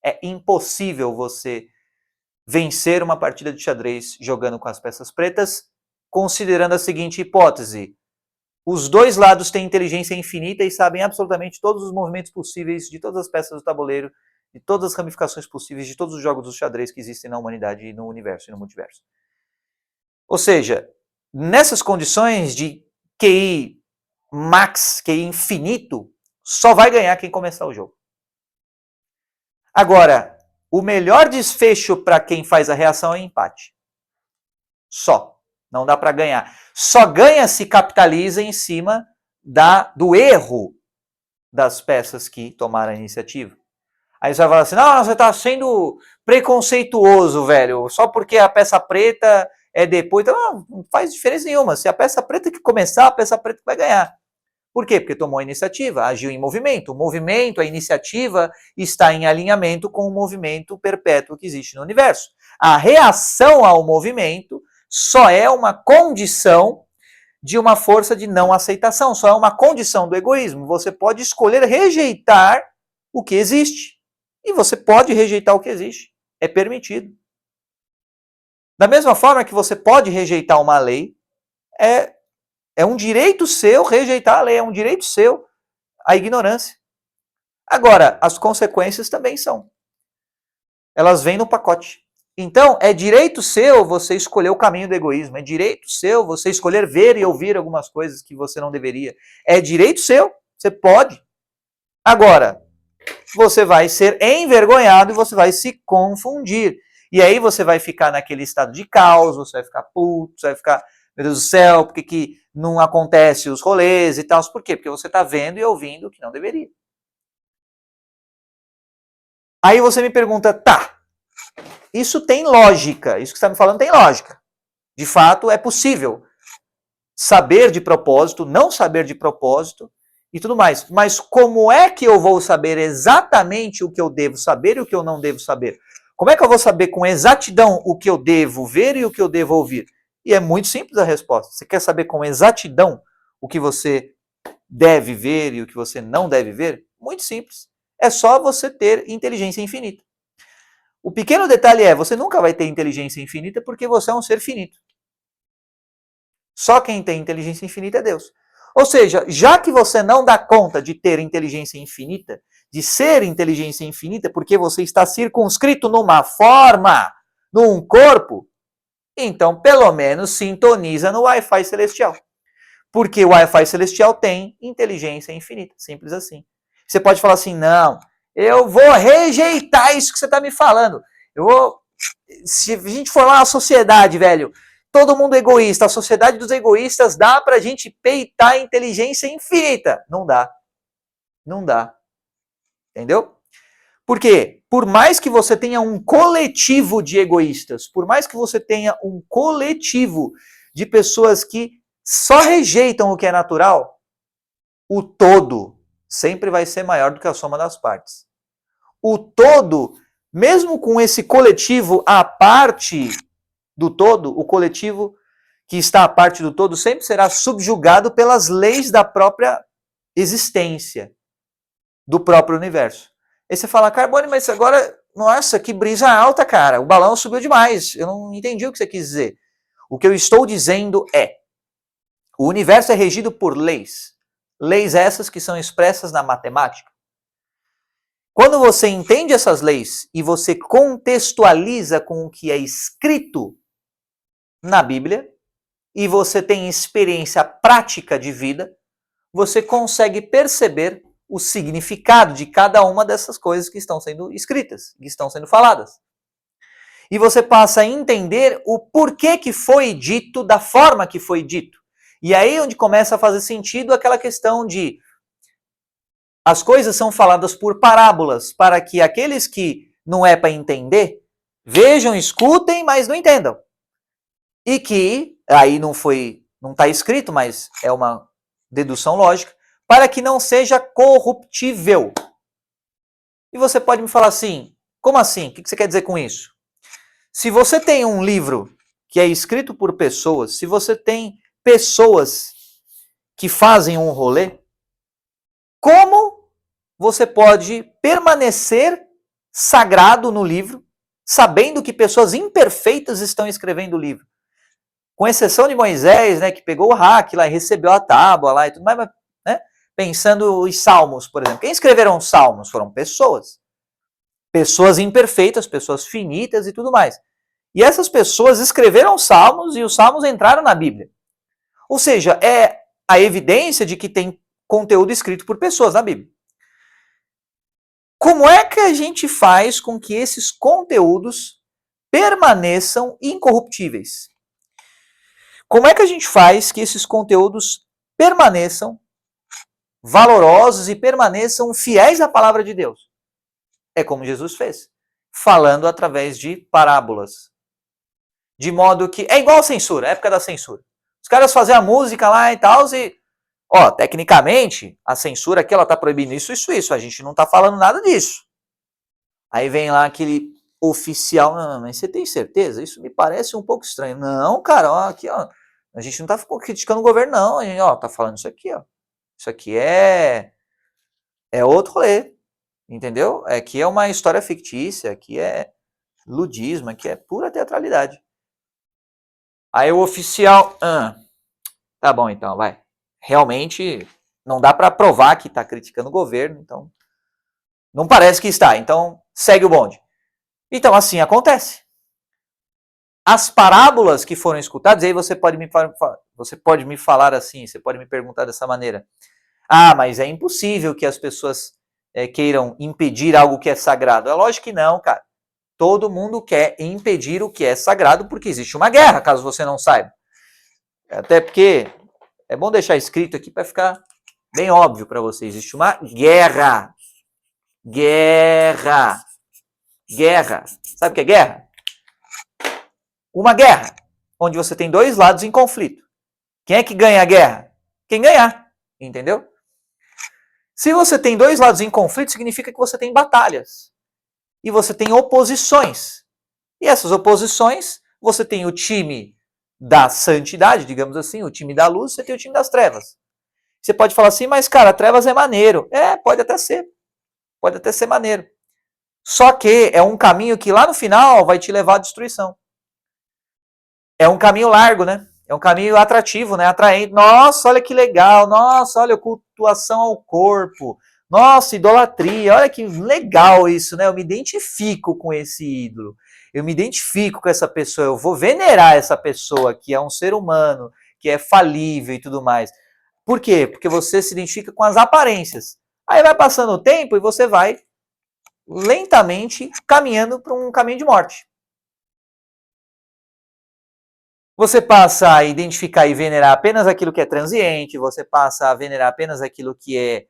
É impossível você vencer uma partida de xadrez jogando com as peças pretas, considerando a seguinte hipótese. Os dois lados têm inteligência infinita e sabem absolutamente todos os movimentos possíveis de todas as peças do tabuleiro, de todas as ramificações possíveis de todos os jogos do xadrez que existem na humanidade e no universo e no multiverso. Ou seja, nessas condições de QI max, QI infinito, só vai ganhar quem começar o jogo. Agora, o melhor desfecho para quem faz a reação é empate. Só. Não dá para ganhar. Só ganha se capitaliza em cima do erro das peças que tomaram a iniciativa. Aí você vai falar assim, não, você está sendo preconceituoso, velho, só porque a peça preta é depois. Então, não faz diferença nenhuma. Se a peça preta que começar, a peça preta vai ganhar. Por quê? Porque tomou a iniciativa, agiu em movimento. O movimento, a iniciativa, está em alinhamento com o movimento perpétuo que existe no universo. A reação ao movimento só é uma condição de uma força de não aceitação, só é uma condição do egoísmo. Você pode escolher rejeitar o que existe. E você pode rejeitar o que existe. É permitido. Da mesma forma que você pode rejeitar uma lei, é um direito seu rejeitar a lei, é um direito seu a ignorância. Agora, as consequências também são. Elas vêm no pacote. Então, é direito seu você escolher o caminho do egoísmo, é direito seu você escolher ver e ouvir algumas coisas que você não deveria. É direito seu, você pode. Agora, você vai ser envergonhado e você vai se confundir. E aí você vai ficar naquele estado de caos, você vai ficar puto, você vai ficar, meu Deus do céu, por que não acontece os rolês e tal? Por quê? Porque você está vendo e ouvindo o que não deveria. Aí você me pergunta, tá, isso tem lógica, isso que você está me falando tem lógica. De fato, é possível saber de propósito, não saber de propósito e tudo mais. Mas como é que eu vou saber exatamente o que eu devo saber e o que eu não devo saber? Como é que eu vou saber com exatidão o que eu devo ver e o que eu devo ouvir? E é muito simples a resposta. Você quer saber com exatidão o que você deve ver e o que você não deve ver? Muito simples. É só você ter inteligência infinita. O pequeno detalhe é, você nunca vai ter inteligência infinita porque você é um ser finito. Só quem tem inteligência infinita é Deus. Ou seja, já que você não dá conta de ter inteligência infinita, de ser inteligência infinita, porque você está circunscrito numa forma, num corpo, então pelo menos sintoniza no Wi-Fi celestial. Porque o Wi-Fi celestial tem inteligência infinita, simples assim. Você pode falar assim, não, eu vou rejeitar isso que você está me falando. Se a gente for lá na sociedade, velho, todo mundo egoísta, a sociedade dos egoístas, dá pra gente peitar a inteligência infinita. Não dá. Não dá. Entendeu? Por quê? Por mais que você tenha um coletivo de egoístas, por mais que você tenha um coletivo de pessoas que só rejeitam o que é natural, o todo sempre vai ser maior do que a soma das partes. O todo, mesmo com esse coletivo à parte do todo, o coletivo que está à parte do todo sempre será subjugado pelas leis da própria existência, do próprio universo. Aí você fala, Carbone, mas agora, nossa, que brisa alta, cara, o balão subiu demais, eu não entendi o que você quis dizer. O que eu estou dizendo é, o universo é regido por leis, leis essas que são expressas na matemática. Quando você entende essas leis e você contextualiza com o que é escrito na Bíblia, e você tem experiência prática de vida, você consegue perceber o significado de cada uma dessas coisas que estão sendo escritas, que estão sendo faladas. E você passa a entender o porquê que foi dito da forma que foi dito. E aí onde começa a fazer sentido aquela questão de as coisas são faladas por parábolas, para que aqueles que não é para entender, vejam, escutem, mas não entendam. E que, aí não está escrito, mas é uma dedução lógica, para que não seja corruptível. E você pode me falar assim, como assim? O que você quer dizer com isso? Se você tem um livro que é escrito por pessoas, se você tem pessoas que fazem um rolê, como você pode permanecer sagrado no livro, sabendo que pessoas imperfeitas estão escrevendo o livro? Com exceção de Moisés, né, que pegou o hack lá e recebeu a tábua lá e tudo mais, né, pensando os salmos, por exemplo. Quem escreveram os salmos foram pessoas. Pessoas imperfeitas, pessoas finitas e tudo mais. E essas pessoas escreveram os salmos e os salmos entraram na Bíblia. Ou seja, é a evidência de que tem conteúdo escrito por pessoas na Bíblia. Como é que a gente faz com que esses conteúdos permaneçam incorruptíveis? Como é que a gente faz que esses conteúdos permaneçam valorosos e permaneçam fiéis à palavra de Deus? É como Jesus fez, falando através de parábolas. De modo que, é igual a censura, a época da censura. Os caras faziam a música lá e tal, e, tecnicamente, a censura aqui, ela tá proibindo isso, a gente não tá falando nada disso. Aí vem lá aquele oficial. Não, mas você tem certeza? Isso me parece um pouco estranho. Não, cara, ó, aqui, ó, a gente não tá criticando o governo, não. A gente, ó, tá falando isso aqui, ó. Isso aqui é outro rolê, entendeu? Aqui é uma história fictícia, aqui é ludismo, aqui é pura teatralidade. Aí o oficial, tá bom então, vai. Realmente não dá para provar que está criticando o governo, então não parece que está. Então segue o bonde. Então assim acontece. As parábolas que foram escutadas, aí você pode me falar assim, você pode me perguntar dessa maneira. Ah, mas é impossível que as pessoas queiram impedir algo que é sagrado. É lógico que não, cara. Todo mundo quer impedir o que é sagrado porque existe uma guerra, caso você não saiba. Até porque é bom deixar escrito aqui para ficar bem óbvio para você. Existe uma guerra. Guerra. Guerra. Sabe o que é guerra? Uma guerra, onde você tem dois lados em conflito. Quem é que ganha a guerra? Quem ganhar. Entendeu? Se você tem dois lados em conflito, significa que você tem batalhas. E você tem oposições. E essas oposições, você tem o time da santidade, digamos assim, o time da luz, você tem o time das trevas. Você pode falar assim, mas cara, trevas é maneiro. Pode até ser. Pode até ser maneiro. Só que é um caminho que lá no final vai te levar à destruição. É um caminho largo, né? É um caminho atrativo, né? Atraente. Nossa, olha que legal. Nossa, olha, cultuação ao corpo. Nossa, idolatria. Olha que legal isso, né? Eu me identifico com esse ídolo. Eu me identifico com essa pessoa. Eu vou venerar essa pessoa que é um ser humano, que é falível e tudo mais. Por quê? Porque você se identifica com as aparências. Aí vai passando o tempo e você vai lentamente caminhando para um caminho de morte. Você passa a identificar e venerar apenas aquilo que é transiente, você passa a venerar apenas aquilo que é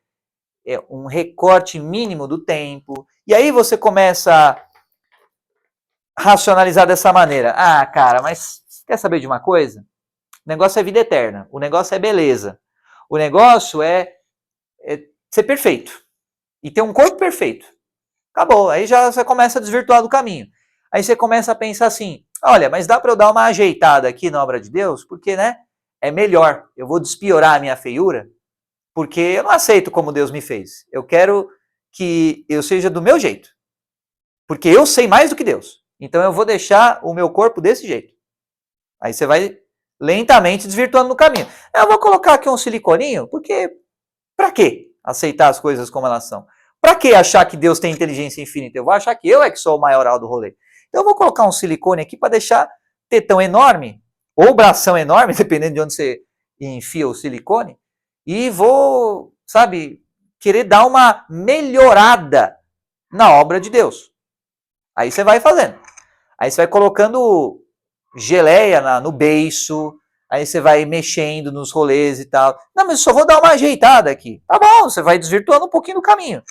um recorte mínimo do tempo, e aí você começa a racionalizar dessa maneira. Ah, cara, mas quer saber de uma coisa? O negócio é vida eterna, o negócio é beleza, o negócio é ser perfeito e ter um corpo perfeito. Acabou, aí já você começa a desvirtuar do caminho. Aí você começa a pensar assim, olha, mas dá para eu dar uma ajeitada aqui na obra de Deus? Porque, né, é melhor, eu vou despiorar a minha feiura, porque eu não aceito como Deus me fez. Eu quero que eu seja do meu jeito, porque eu sei mais do que Deus. Então eu vou deixar o meu corpo desse jeito. Aí você vai lentamente desvirtuando no caminho. Eu vou colocar aqui um siliconinho, porque para quê aceitar as coisas como elas são? Para que achar que Deus tem inteligência infinita? Eu vou achar que eu é que sou o maioral do rolê. Então eu vou colocar um silicone aqui para deixar tetão enorme, ou bração enorme, dependendo de onde você enfia o silicone, e vou, sabe, querer dar uma melhorada na obra de Deus. Aí você vai fazendo. Aí você vai colocando geleia no beiço, aí você vai mexendo nos rolês e tal. Não, mas eu só vou dar uma ajeitada aqui. Tá bom, você vai desvirtuando um pouquinho do caminho.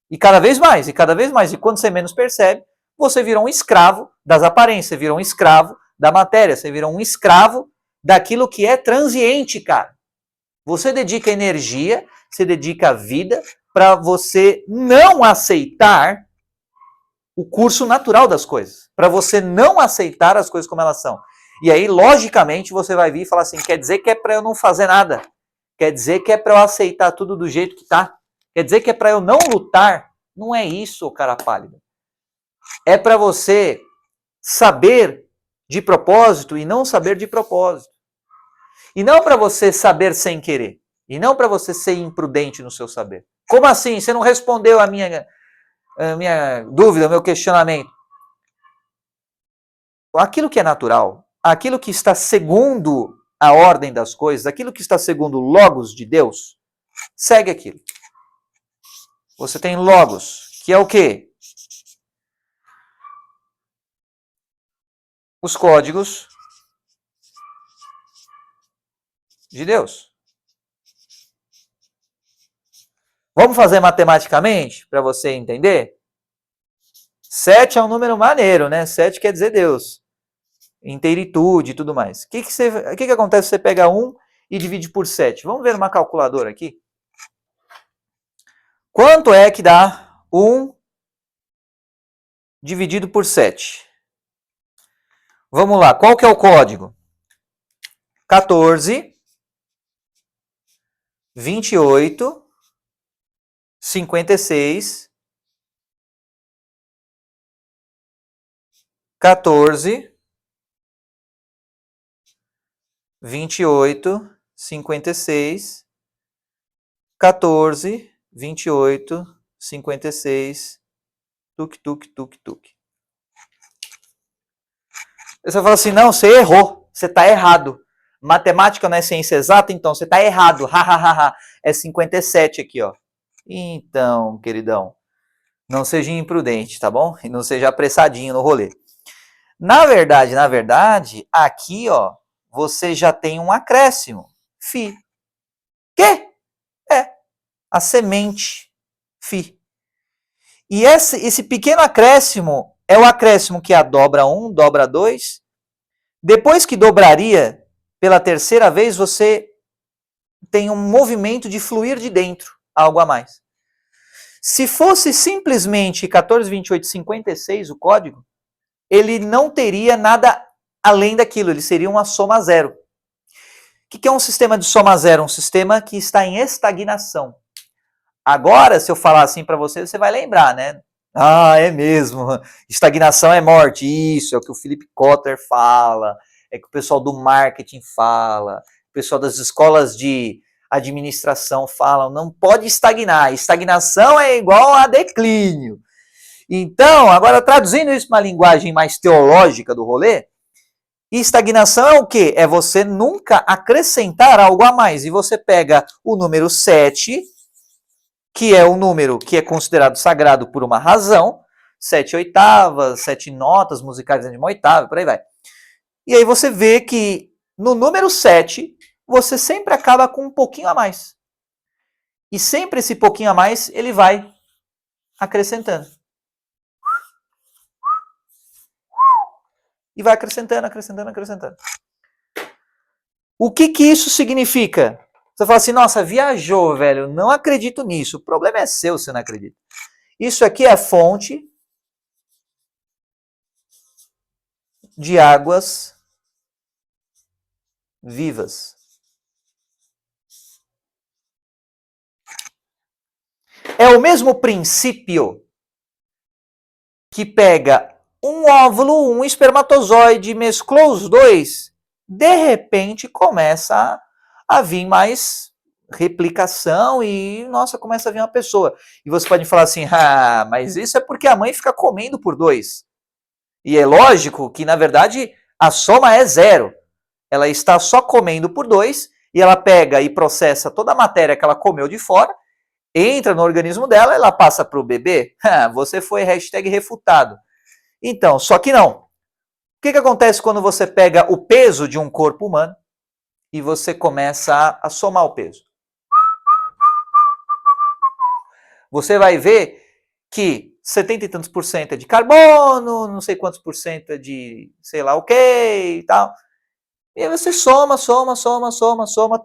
E cada vez mais, e cada vez mais. E quando você menos percebe, você virou um escravo das aparências, você virou um escravo da matéria, você virou um escravo daquilo que é transiente, cara. Você dedica energia, você dedica vida para você não aceitar o curso natural das coisas, para você não aceitar as coisas como elas são. E aí, logicamente, você vai vir e falar assim, quer dizer que é para eu não fazer nada, quer dizer que é para eu aceitar tudo do jeito que tá, quer dizer que é para eu não lutar. Não é isso, cara pálido. É para você saber de propósito e não saber de propósito. E não para você saber sem querer. E não para você ser imprudente no seu saber. Como assim? Você não respondeu a minha dúvida, o meu questionamento. Aquilo que é natural, aquilo que está segundo a ordem das coisas, aquilo que está segundo o logos de Deus, segue aquilo. Você tem logos, que é o quê? Os códigos de Deus. Vamos fazer matematicamente, para você entender? 7 é um número maneiro, né? 7 quer dizer Deus. Inteiritude e tudo mais. O que acontece se você pega 1 e divide por 7? Vamos ver numa calculadora aqui. Quanto é que dá 1 dividido por 7. Vamos lá, qual que é o código? 14, 28, 56, 14, 28, 56, 14, 28, 56, tuk, tuk, tuk, tuk. Você fala assim, não, você errou, você está errado. Matemática não é ciência exata, então você está errado. É 57 aqui, ó. Então, queridão, não seja imprudente, tá bom? E não seja apressadinho no rolê. Na verdade, aqui, ó, você já tem um acréscimo. Fi. Quê? É, a semente. Fi. E esse pequeno acréscimo é o acréscimo que a dobra 1, dobra 2. Depois que dobraria pela terceira vez, você tem um movimento de fluir de dentro, algo a mais. Se fosse simplesmente 14, 28, 56 o código, ele não teria nada além daquilo, ele seria uma soma zero. O que é um sistema de soma zero? Um sistema que está em estagnação. Agora, se eu falar assim para você, você vai lembrar, né? Ah, é mesmo. Estagnação é morte. Isso é o que o Philip Kotler fala, é que o pessoal do marketing fala, o pessoal das escolas de administração falam. Não pode estagnar. Estagnação é igual a declínio. Então, agora traduzindo isso para uma linguagem mais teológica do rolê, estagnação é o quê? É você nunca acrescentar algo a mais. E você pega o número 7, que é o número que é considerado sagrado por uma razão, 7 oitavas, 7 notas musicais de uma oitava, por aí vai. E aí você vê que no número 7, você sempre acaba com um pouquinho a mais. E sempre esse pouquinho a mais, ele vai acrescentando. E vai acrescentando, acrescentando, acrescentando. O que isso significa? Você fala assim, nossa, viajou, velho, não acredito nisso. O problema é seu, você não acredita. Isso aqui é a fonte de águas vivas. É o mesmo princípio que pega um óvulo, um espermatozoide, mesclou os dois, de repente começa a vir mais replicação e, nossa, começa a vir uma pessoa. E você pode falar assim, ah, mas isso é porque a mãe fica comendo por 2. E é lógico que, na verdade, a soma é 0. Ela está só comendo por 2 e ela pega e processa toda a matéria que ela comeu de fora, entra no organismo dela, ela passa para o bebê. Você foi #refutado. Então, só que não. O que acontece quando você pega o peso de um corpo humano e você começa a somar o peso? Você vai ver que 70 e tantos por cento é de carbono, não sei quantos por cento é de sei lá o que e tal. E aí você soma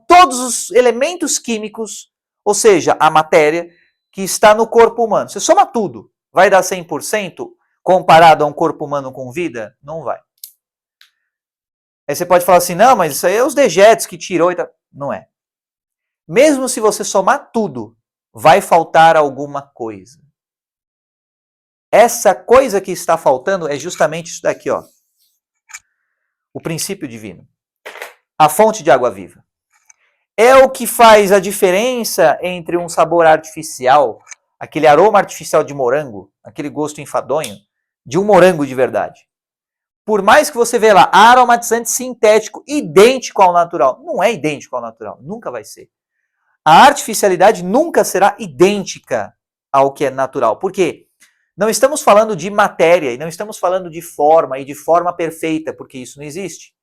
todos os elementos químicos, ou seja, a matéria que está no corpo humano. Você soma tudo. Vai dar 100% comparado a um corpo humano com vida? Não vai. Aí você pode falar assim, não, mas isso aí é os dejetos que tirou e tal. Não é. Mesmo se você somar tudo, vai faltar alguma coisa. Essa coisa que está faltando é justamente isso daqui, ó. O princípio divino. A fonte de água viva. É o que faz a diferença entre um sabor artificial, aquele aroma artificial de morango, aquele gosto enfadonho, de um morango de verdade. Por mais que você vê lá, aromatizante sintético, idêntico ao natural. Não é idêntico ao natural, nunca vai ser. A artificialidade nunca será idêntica ao que é natural. Por quê? Não estamos falando de matéria, e não estamos falando de forma, e de forma perfeita, porque isso não existe.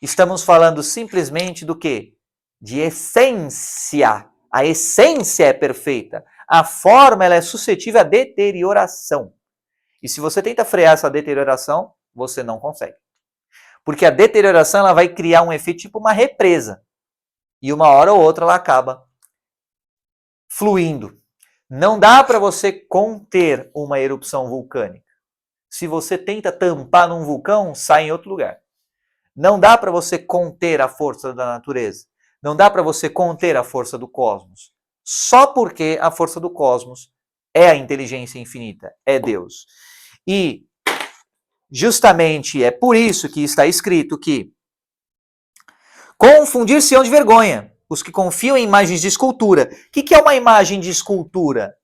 Estamos falando simplesmente do quê? De essência. A essência é perfeita. A forma ela é suscetível à deterioração. E se você tenta frear essa deterioração, você não consegue. Porque a deterioração ela vai criar um efeito tipo uma represa. E uma hora ou outra ela acaba fluindo. Não dá para você conter uma erupção vulcânica. Se você tenta tampar num vulcão, sai em outro lugar. Não dá para você conter a força da natureza. Não dá para você conter a força do cosmos. Só porque a força do cosmos é a inteligência infinita, é Deus. E justamente é por isso que está escrito que confundir-se-ão de vergonha os que confiam em imagens de escultura. O que é uma imagem de escultura?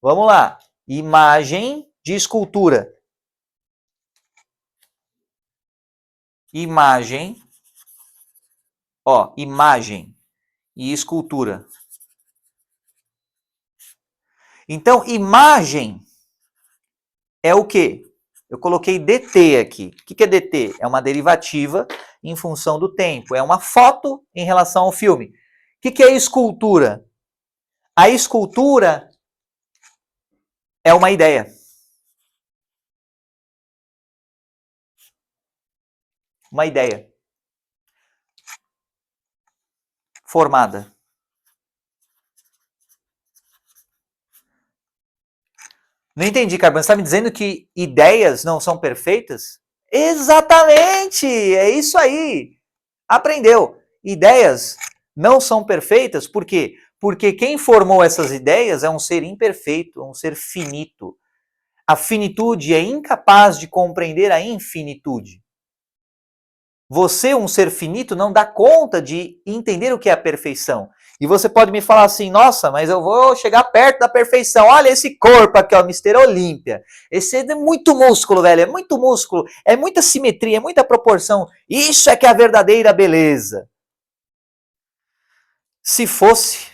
Vamos lá. Imagem de escultura. Imagem. Ó, imagem e escultura. Então, imagem é o quê? Eu coloquei DT aqui. O que é DT? É uma derivativa em função do tempo. É uma foto em relação ao filme. O que é escultura? A escultura é uma ideia. Uma ideia. Formada. Não entendi, Carbon. Você está me dizendo que ideias não são perfeitas? Exatamente! É isso aí! Aprendeu. Ideias não são perfeitas, por quê? Porque quem formou essas ideias é um ser imperfeito, um ser finito. A finitude é incapaz de compreender a infinitude. Você, um ser finito, não dá conta de entender o que é a perfeição. E você pode me falar assim, nossa, mas eu vou chegar perto da perfeição. Olha esse corpo aqui, ó, Mister Olímpia. Esse é muito músculo, velho, é muito músculo, é muita simetria, é muita proporção. Isso é que é a verdadeira beleza. Se fosse,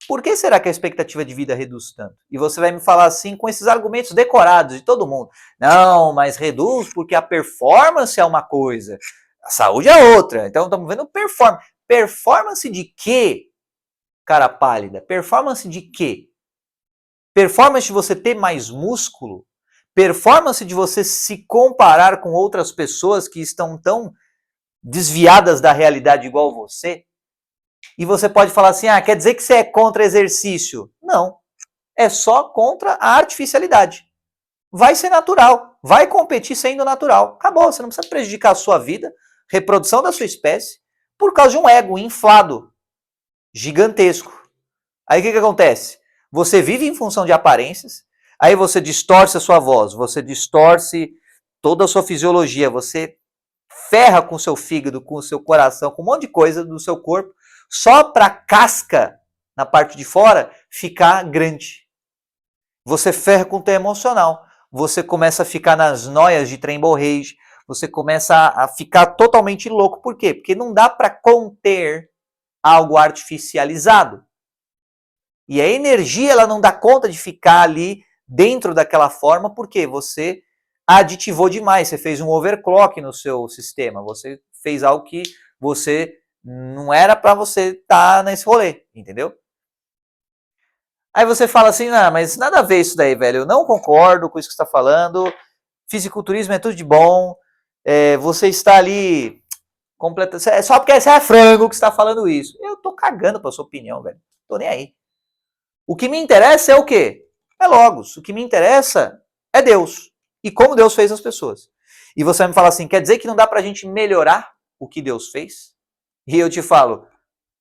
por que será que a expectativa de vida reduz tanto? E você vai me falar assim com esses argumentos decorados de todo mundo. Não, mas reduz porque a performance é uma coisa, a saúde é outra. Então estamos vendo performance. Performance de quê, cara pálida? Performance de quê? Performance de você ter mais músculo? Performance de você se comparar com outras pessoas que estão tão desviadas da realidade igual você? E você pode falar assim, quer dizer que você é contra exercício? Não, é só contra a artificialidade. Vai ser natural, vai competir sendo natural. Acabou, você não precisa prejudicar a sua vida, reprodução da sua espécie, por causa de um ego inflado, gigantesco. Aí o que acontece? Você vive em função de aparências, aí você distorce a sua voz, você distorce toda a sua fisiologia, você ferra com o seu fígado, com o seu coração, com um monte de coisa do seu corpo, só para a casca, na parte de fora, ficar grande. Você ferra com o teu emocional. Você começa a ficar nas noias de trem-borrage. Você começa a ficar totalmente louco. Por quê? Porque não dá para conter algo artificializado. E a energia ela não dá conta de ficar ali dentro daquela forma porque você aditivou demais. Você fez um overclock no seu sistema. Você fez algo que você não era para você estar nesse rolê, entendeu? Aí você fala assim, mas nada a ver isso daí, velho. Eu não concordo com isso que você está falando. Fisiculturismo é tudo de bom. Você está ali completa. Só porque você é frango que está falando isso. Eu tô cagando pra sua opinião, velho. Tô nem aí. O que me interessa é o quê? É Logos. O que me interessa é Deus. E como Deus fez as pessoas. E você vai me falar assim, quer dizer que não dá pra gente melhorar o que Deus fez? E eu te falo,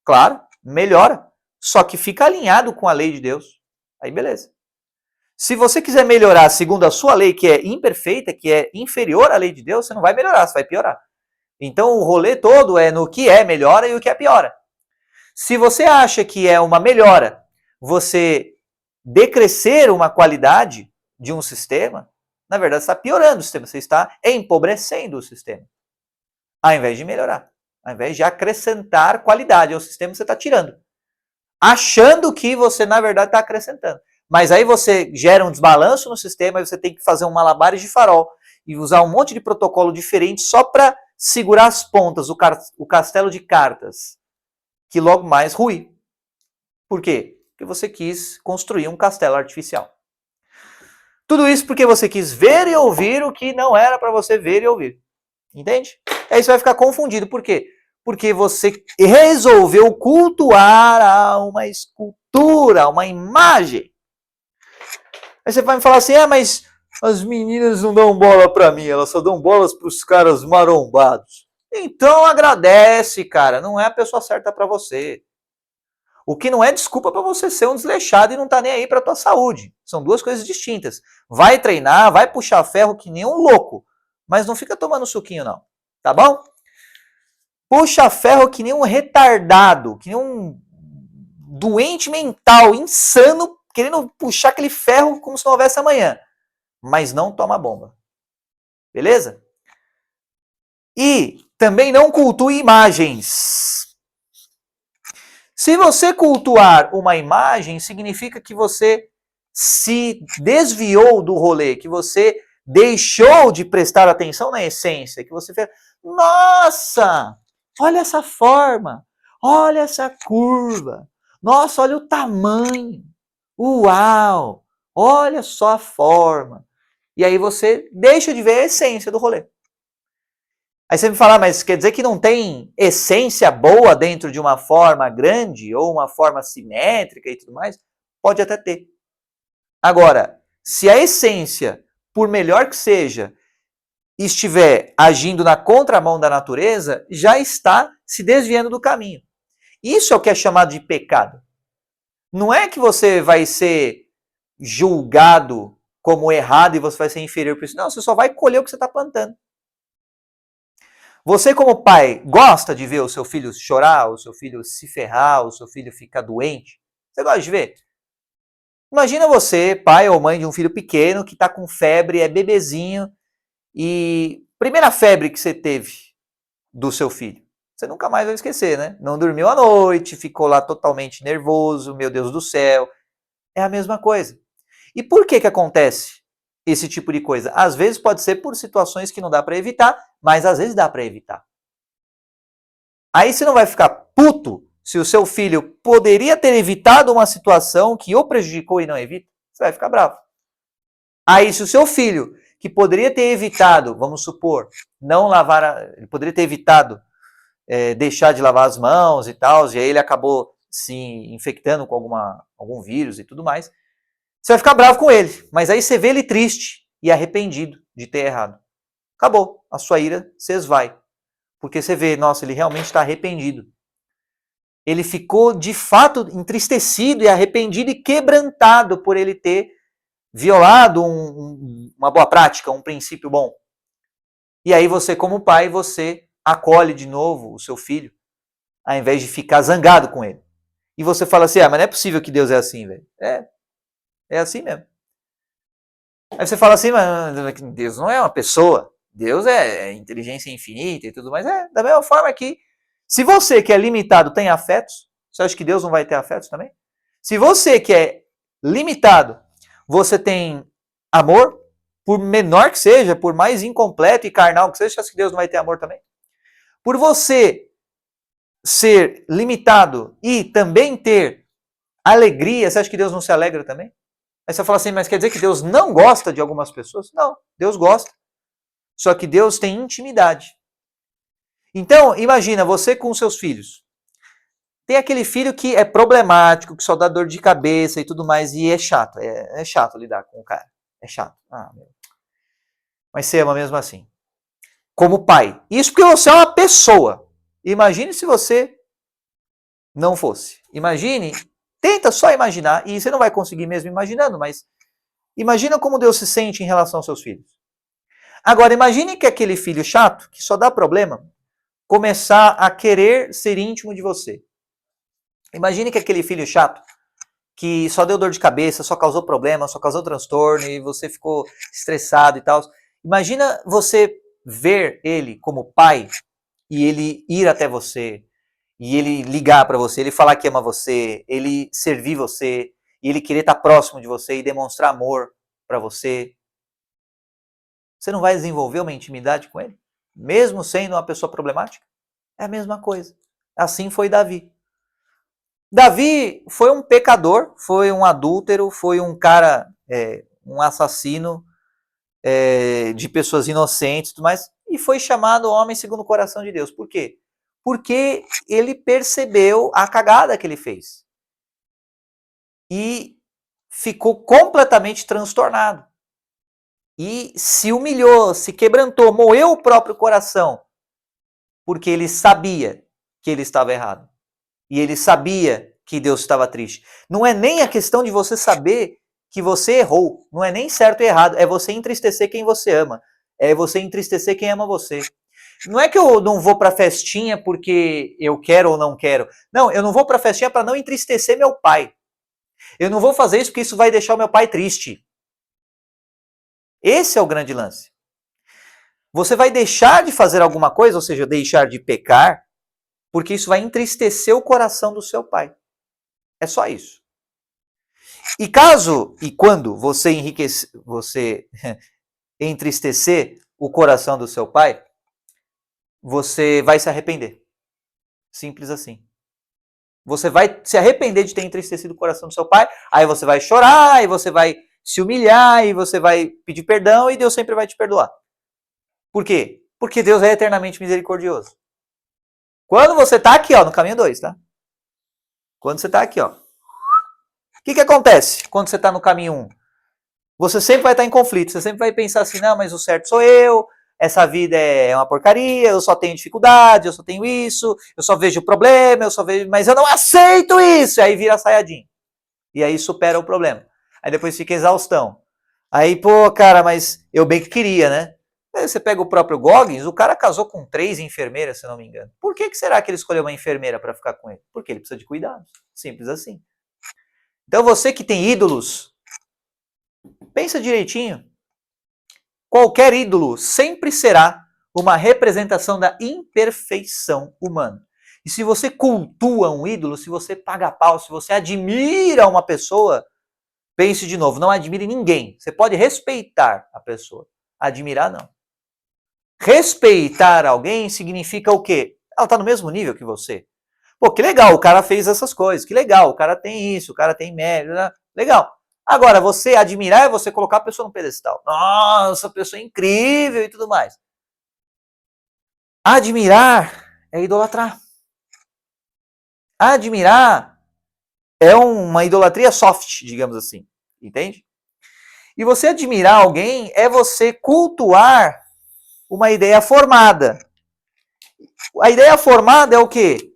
claro, melhora. Só que fica alinhado com a lei de Deus. Aí beleza. Se você quiser melhorar segundo a sua lei, que é imperfeita, que é inferior à lei de Deus, você não vai melhorar, você vai piorar. Então o rolê todo é no que é melhora e o que é piora. Se você acha que é uma melhora você decrescer uma qualidade de um sistema, na verdade você está piorando o sistema, você está empobrecendo o sistema. Ao invés de melhorar. Ao invés de acrescentar qualidade ao sistema, você está tirando. Achando que você, na verdade, está acrescentando. Mas aí você gera um desbalanço no sistema e você tem que fazer um malabares de farol e usar um monte de protocolo diferente só para segurar as pontas, o castelo de cartas, que logo mais rui. Por quê? Porque você quis construir um castelo artificial. Tudo isso porque você quis ver e ouvir o que não era para você ver e ouvir. Entende? Aí você vai ficar confundido. Por quê? Porque você resolveu cultuar a uma escultura, uma imagem. Aí você vai me falar assim, mas As meninas não dão bola pra mim, elas só dão bolas pros caras marombados. Então agradece, cara, não é a pessoa certa pra você. O que não é desculpa pra você ser um desleixado e não tá nem aí pra tua saúde. São duas coisas distintas. Vai treinar, vai puxar ferro que nem um louco, mas não fica tomando suquinho não, tá bom? Puxa ferro que nem um retardado, que nem um doente mental, insano, querendo puxar aquele ferro como se não houvesse amanhã. Mas não toma bomba. Beleza? E também não cultue imagens. Se você cultuar uma imagem, significa que você se desviou do rolê, que você deixou de prestar atenção na essência, que você fez, nossa, olha essa forma, olha essa curva, nossa, olha o tamanho, uau, olha só a forma. E aí você deixa de ver a essência do rolê. Aí você me fala, mas quer dizer que não tem essência boa dentro de uma forma grande ou uma forma simétrica e tudo mais? Pode até ter. Agora, se a essência, por melhor que seja, estiver agindo na contramão da natureza, já está se desviando do caminho. Isso é o que é chamado de pecado. Não é que você vai ser julgado como errado e você vai ser inferior por isso. Não, você só vai colher o que você está plantando. Você, como pai, gosta de ver o seu filho chorar, o seu filho se ferrar, o seu filho ficar doente? Você gosta de ver? Imagina você, pai ou mãe de um filho pequeno que está com febre, é bebezinho, e primeira febre que você teve do seu filho. Você nunca mais vai esquecer, né? Não dormiu à noite, ficou lá totalmente nervoso, meu Deus do céu. É a mesma coisa. E por que acontece esse tipo de coisa? Às vezes pode ser por situações que não dá para evitar, mas às vezes dá para evitar. Aí você não vai ficar puto se o seu filho poderia ter evitado uma situação que o prejudicou e não evita. Você vai ficar bravo. Aí se o seu filho, que poderia ter evitado, vamos supor, não lavar, ele poderia ter evitado deixar de lavar as mãos e tal, e aí ele acabou se infectando com algum vírus e tudo mais, você vai ficar bravo com ele. Mas aí você vê ele triste e arrependido de ter errado. Acabou. A sua ira se esvai. Porque você vê, nossa, ele realmente está arrependido. Ele ficou de fato entristecido e arrependido e quebrantado por ele ter violado uma boa prática, um princípio bom. E aí você, como pai, você acolhe de novo o seu filho, ao invés de ficar zangado com ele. E você fala assim, mas não é possível que Deus é assim, velho. É assim mesmo. Aí você fala assim, mas Deus não é uma pessoa. Deus é inteligência infinita e tudo mais. Da mesma forma que, se você que é limitado tem afetos, você acha que Deus não vai ter afetos também? Se você que é limitado, você tem amor, por menor que seja, por mais incompleto e carnal que seja, você acha que Deus não vai ter amor também? Por você ser limitado e também ter alegria, você acha que Deus não se alegra também? Aí você fala assim, mas quer dizer que Deus não gosta de algumas pessoas? Não, Deus gosta. Só que Deus tem intimidade. Então, imagina você com seus filhos. Tem aquele filho que é problemático, que só dá dor de cabeça e tudo mais, e é chato. É chato lidar com o cara. É chato. Mas você ama mesmo assim. Como pai. Isso porque você é uma pessoa. Imagine se você não fosse. Imagine, tenta só imaginar, e você não vai conseguir mesmo imaginando, mas imagina como Deus se sente em relação aos seus filhos. Agora, imagine que aquele filho chato, que só dá problema, começar a querer ser íntimo de você. Imagine que aquele filho chato, que só deu dor de cabeça, só causou problema, só causou transtorno, e você ficou estressado e tal. Imagina você ver ele como pai, e ele ir até você, e ele ligar para você, ele falar que ama você, ele servir você, e ele querer estar próximo de você e demonstrar amor para você. Você não vai desenvolver uma intimidade com ele? Mesmo sendo uma pessoa problemática? É a mesma coisa. Assim foi Davi. Davi foi um pecador, foi um adúltero, foi um cara, um assassino de pessoas inocentes, mas e foi chamado homem segundo o coração de Deus. Por quê? Porque ele percebeu a cagada que ele fez. E ficou completamente transtornado. e se humilhou, se quebrantou, moeu o próprio coração, porque ele sabia que ele estava errado. E ele sabia que Deus estava triste. Não é nem a questão de você saber que você errou. Não é nem certo e errado. É você entristecer quem você ama. É você entristecer quem ama você. Não é que eu não vou pra festinha porque eu quero ou não quero. Não, eu não vou pra festinha para não entristecer meu pai. Eu não vou fazer isso porque isso vai deixar o meu pai triste. Esse é o grande lance. Você vai deixar de fazer alguma coisa, ou seja, deixar de pecar, porque isso vai entristecer o coração do seu pai. É só isso. E caso e quando você entristecer o coração do seu pai, você vai se arrepender. Simples assim. Você vai se arrepender de ter entristecido o coração do seu pai, aí você vai chorar, e você vai se humilhar, e você vai pedir perdão, e Deus sempre vai te perdoar. Por quê? Porque Deus é eternamente misericordioso. Quando você está aqui, ó, no caminho 2, tá? Quando você está aqui, ó. O que acontece quando você está no caminho 1? Você sempre vai estar em conflito, você sempre vai pensar assim, não, mas o certo sou eu, essa vida é uma porcaria, eu só tenho dificuldade, eu só tenho isso, eu só vejo problema, mas eu não aceito isso! Aí vira Saiyajin. E aí supera o problema. Aí depois fica exaustão. Aí, pô, cara, mas eu bem que queria, né? Aí você pega o próprio Goggins, o cara casou com 3 enfermeiras, se eu não me engano. Por que será que ele escolheu uma enfermeira para ficar com ele? Porque ele precisa de cuidados. Simples assim. Então você que tem ídolos, pensa direitinho. Qualquer ídolo sempre será uma representação da imperfeição humana. E se você cultua um ídolo, se você paga pau, se você admira uma pessoa, pense de novo, não admire ninguém. Você pode respeitar a pessoa. Admirar, não. Respeitar alguém significa o quê? Ela está no mesmo nível que você. Pô, que legal, o cara fez essas coisas. Que legal, o cara tem isso, o cara tem mérito. Legal. Agora, você admirar é você colocar a pessoa no pedestal. Nossa, a pessoa é incrível e tudo mais. Admirar é idolatrar. Admirar é uma idolatria soft, digamos assim. Entende? E você admirar alguém é você cultuar uma ideia formada. A ideia formada é o quê?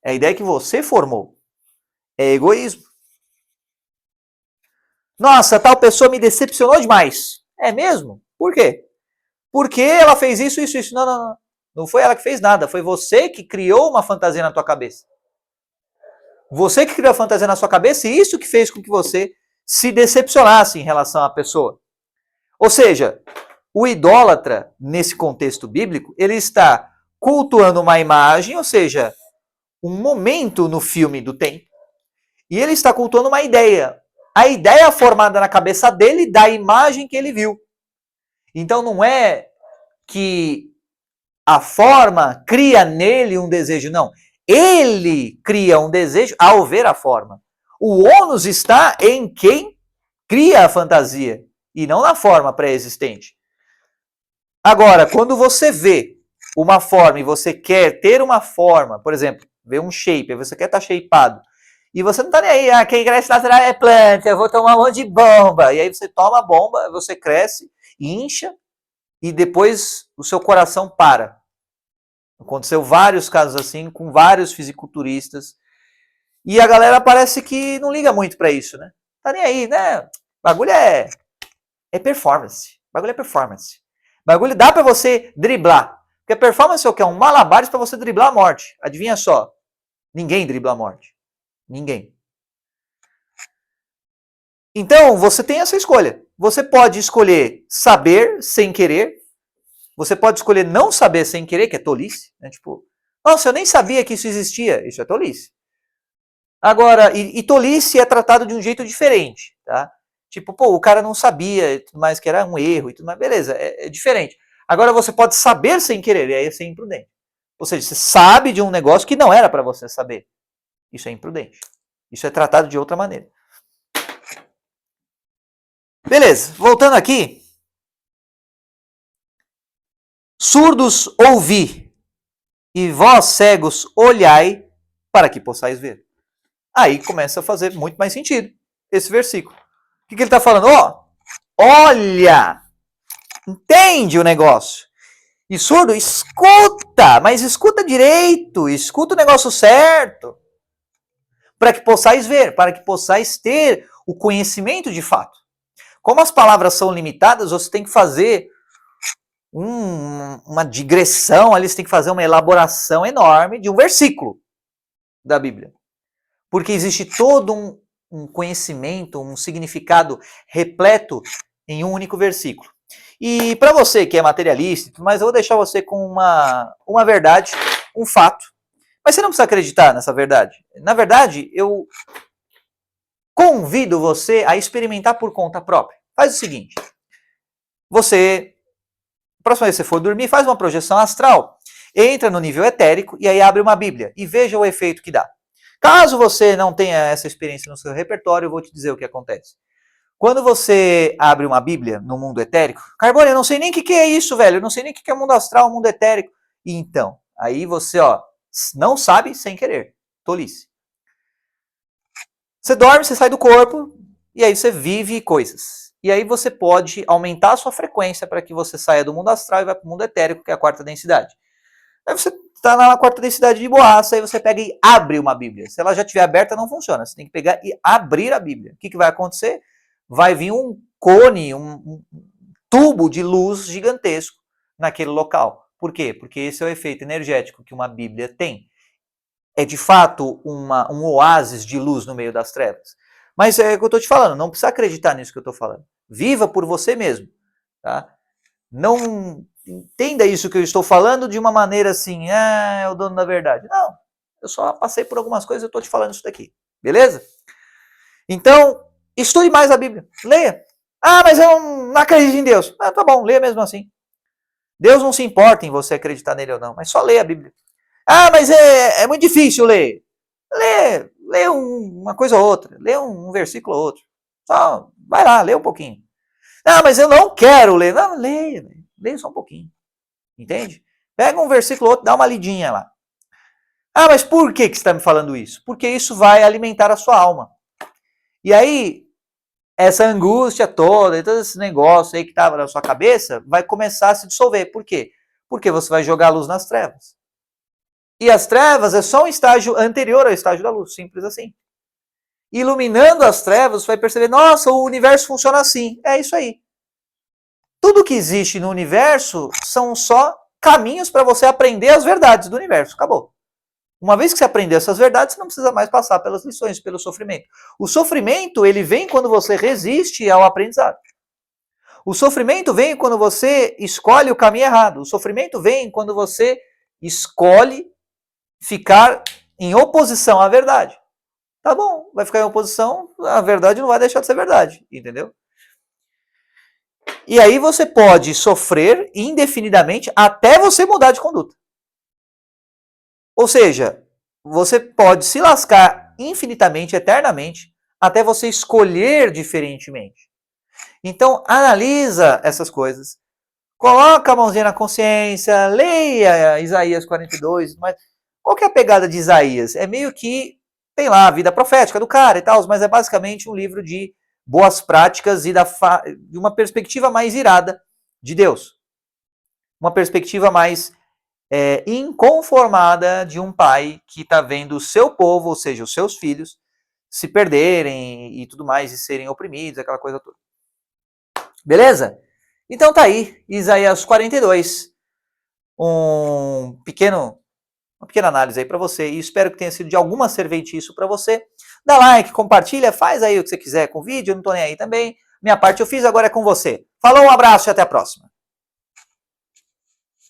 É a ideia que você formou. É egoísmo. Nossa, tal pessoa me decepcionou demais. É mesmo? Por quê? Porque ela fez isso, isso, isso. Não, não, não. Não foi ela que fez nada. Foi você que criou uma fantasia na tua cabeça. Você que criou a fantasia na sua cabeça e isso que fez com que você se decepcionasse em relação à pessoa. Ou seja, o idólatra, nesse contexto bíblico, ele está cultuando uma imagem, ou seja, um momento no filme do tempo, e ele está cultuando uma ideia. A ideia formada na cabeça dele da imagem que ele viu. Então não é que a forma cria nele um desejo, não. Ele cria um desejo ao ver a forma. O ônus está em quem cria a fantasia e não na forma pré-existente. Agora, quando você vê uma forma e você quer ter uma forma, por exemplo, vê um shape, você quer estar shapeado, e você não está nem aí, quem cresce natural é planta, eu vou tomar um monte de bomba. E aí você toma a bomba, você cresce, incha, e depois o seu coração para. Aconteceu vários casos assim, com vários fisiculturistas, e a galera parece que não liga muito para isso, né? Tá nem aí, né? O bagulho é performance. O bagulho é performance. O bagulho dá para você driblar. Porque performance é o que? É um malabares para você driblar a morte. Adivinha só? Ninguém dribla a morte. Ninguém. Então, você tem essa escolha. Você pode escolher saber sem querer. Você pode escolher não saber sem querer, que é tolice. Né? Tipo, nossa, eu nem sabia que isso existia. Isso é tolice. Agora, e tolice é tratado de um jeito diferente, tá? Tipo, pô, o cara não sabia e tudo mais, que era um erro e tudo mais. Beleza, é diferente. Agora você pode saber sem querer, e aí é ser imprudente. Ou seja, você sabe de um negócio que não era para você saber. Isso é imprudente. Isso é tratado de outra maneira. Beleza, voltando aqui. Surdos ouvi, e vós cegos olhai, para que possais ver. Aí começa a fazer muito mais sentido esse versículo. O que ele está falando? Ó, olha, entende o negócio. E surdo, escuta, mas escuta direito, escuta o negócio certo, para que possais ver, para que possais ter o conhecimento de fato. Como as palavras são limitadas, você tem que fazer uma digressão ali, você tem que fazer uma elaboração enorme de um versículo da Bíblia. Porque existe todo um conhecimento, um significado repleto em um único versículo. E para você que é materialista, mas eu vou deixar você com uma verdade, um fato. Mas você não precisa acreditar nessa verdade. Na verdade, eu convido você a experimentar por conta própria. Faz o seguinte, você, próxima vez que você for dormir, faz uma projeção astral, entra no nível etérico e aí abre uma Bíblia e veja o efeito que dá. Caso você não tenha essa experiência no seu repertório, eu vou te dizer o que acontece. Quando você abre uma Bíblia no mundo etérico, Carbone, eu não sei nem o que é isso, velho, eu não sei nem o que é mundo astral, mundo etérico. E então, aí você, não sabe sem querer, tolice. Você dorme, você sai do corpo, e aí você vive coisas. E aí você pode aumentar a sua frequência para que você saia do mundo astral e vá para o mundo etérico, que é a quarta densidade. Aí você está na quarta densidade de boaça, aí você pega e abre uma Bíblia. Se ela já estiver aberta, não funciona. Você tem que pegar e abrir a Bíblia. O que vai acontecer? Vai vir um cone, um tubo de luz gigantesco naquele local. Por quê? Porque esse é o efeito energético que uma Bíblia tem. É de fato um oásis de luz no meio das trevas. Mas é o que eu estou te falando, não precisa acreditar nisso que eu estou falando. Viva por você mesmo. Tá? Não entenda isso que eu estou falando de uma maneira assim, é o dono da verdade. Não, eu só passei por algumas coisas e eu estou te falando isso daqui. Beleza? Então, estude mais a Bíblia. Leia. Ah, mas eu não acredito em Deus. Ah, tá bom, leia mesmo assim. Deus não se importa em você acreditar nele ou não, mas só leia a Bíblia. Ah, mas é muito difícil ler. Lê uma coisa ou outra. Lê um versículo ou outro. Só vai lá, lê um pouquinho. Ah, mas eu não quero ler. Não, leia. Leia só um pouquinho. Entende? Pega um versículo ou outro, dá uma lidinha lá. Ah, mas por que você está me falando isso? Porque isso vai alimentar a sua alma. E aí, essa angústia toda, e todo esse negócio aí que estava na sua cabeça, vai começar a se dissolver. Por quê? Porque você vai jogar a luz nas trevas. E as trevas é só um estágio anterior ao estágio da luz, simples assim. Iluminando as trevas, você vai perceber, nossa, o universo funciona assim. É isso aí. Tudo que existe no universo são só caminhos para você aprender as verdades do universo. Acabou. Uma vez que você aprender essas verdades, você não precisa mais passar pelas lições, pelo sofrimento. O sofrimento, ele vem quando você resiste ao aprendizado. O sofrimento vem quando você escolhe o caminho errado. O sofrimento vem quando você escolhe ficar em oposição à verdade. Tá bom, vai ficar em oposição, a verdade não vai deixar de ser verdade, entendeu? E aí você pode sofrer indefinidamente até você mudar de conduta. Ou seja, você pode se lascar infinitamente, eternamente, até você escolher diferentemente. Então, analisa essas coisas, coloca a mãozinha na consciência, leia Isaías 42, mas qual que é a pegada de Isaías? É meio que, tem lá, a vida profética do cara e tal, mas é basicamente um livro de boas práticas e de uma perspectiva mais irada de Deus. Uma perspectiva mais inconformada de um pai que está vendo o seu povo, ou seja, os seus filhos, se perderem e tudo mais, e serem oprimidos, aquela coisa toda. Beleza? Então tá aí, Isaías 42, uma pequena análise aí para você, e espero que tenha sido de alguma serventia isso para você. Dá like, compartilha, faz aí o que você quiser com o vídeo, eu não tô nem aí também. Minha parte eu fiz, agora é com você. Falou, um abraço e até a próxima.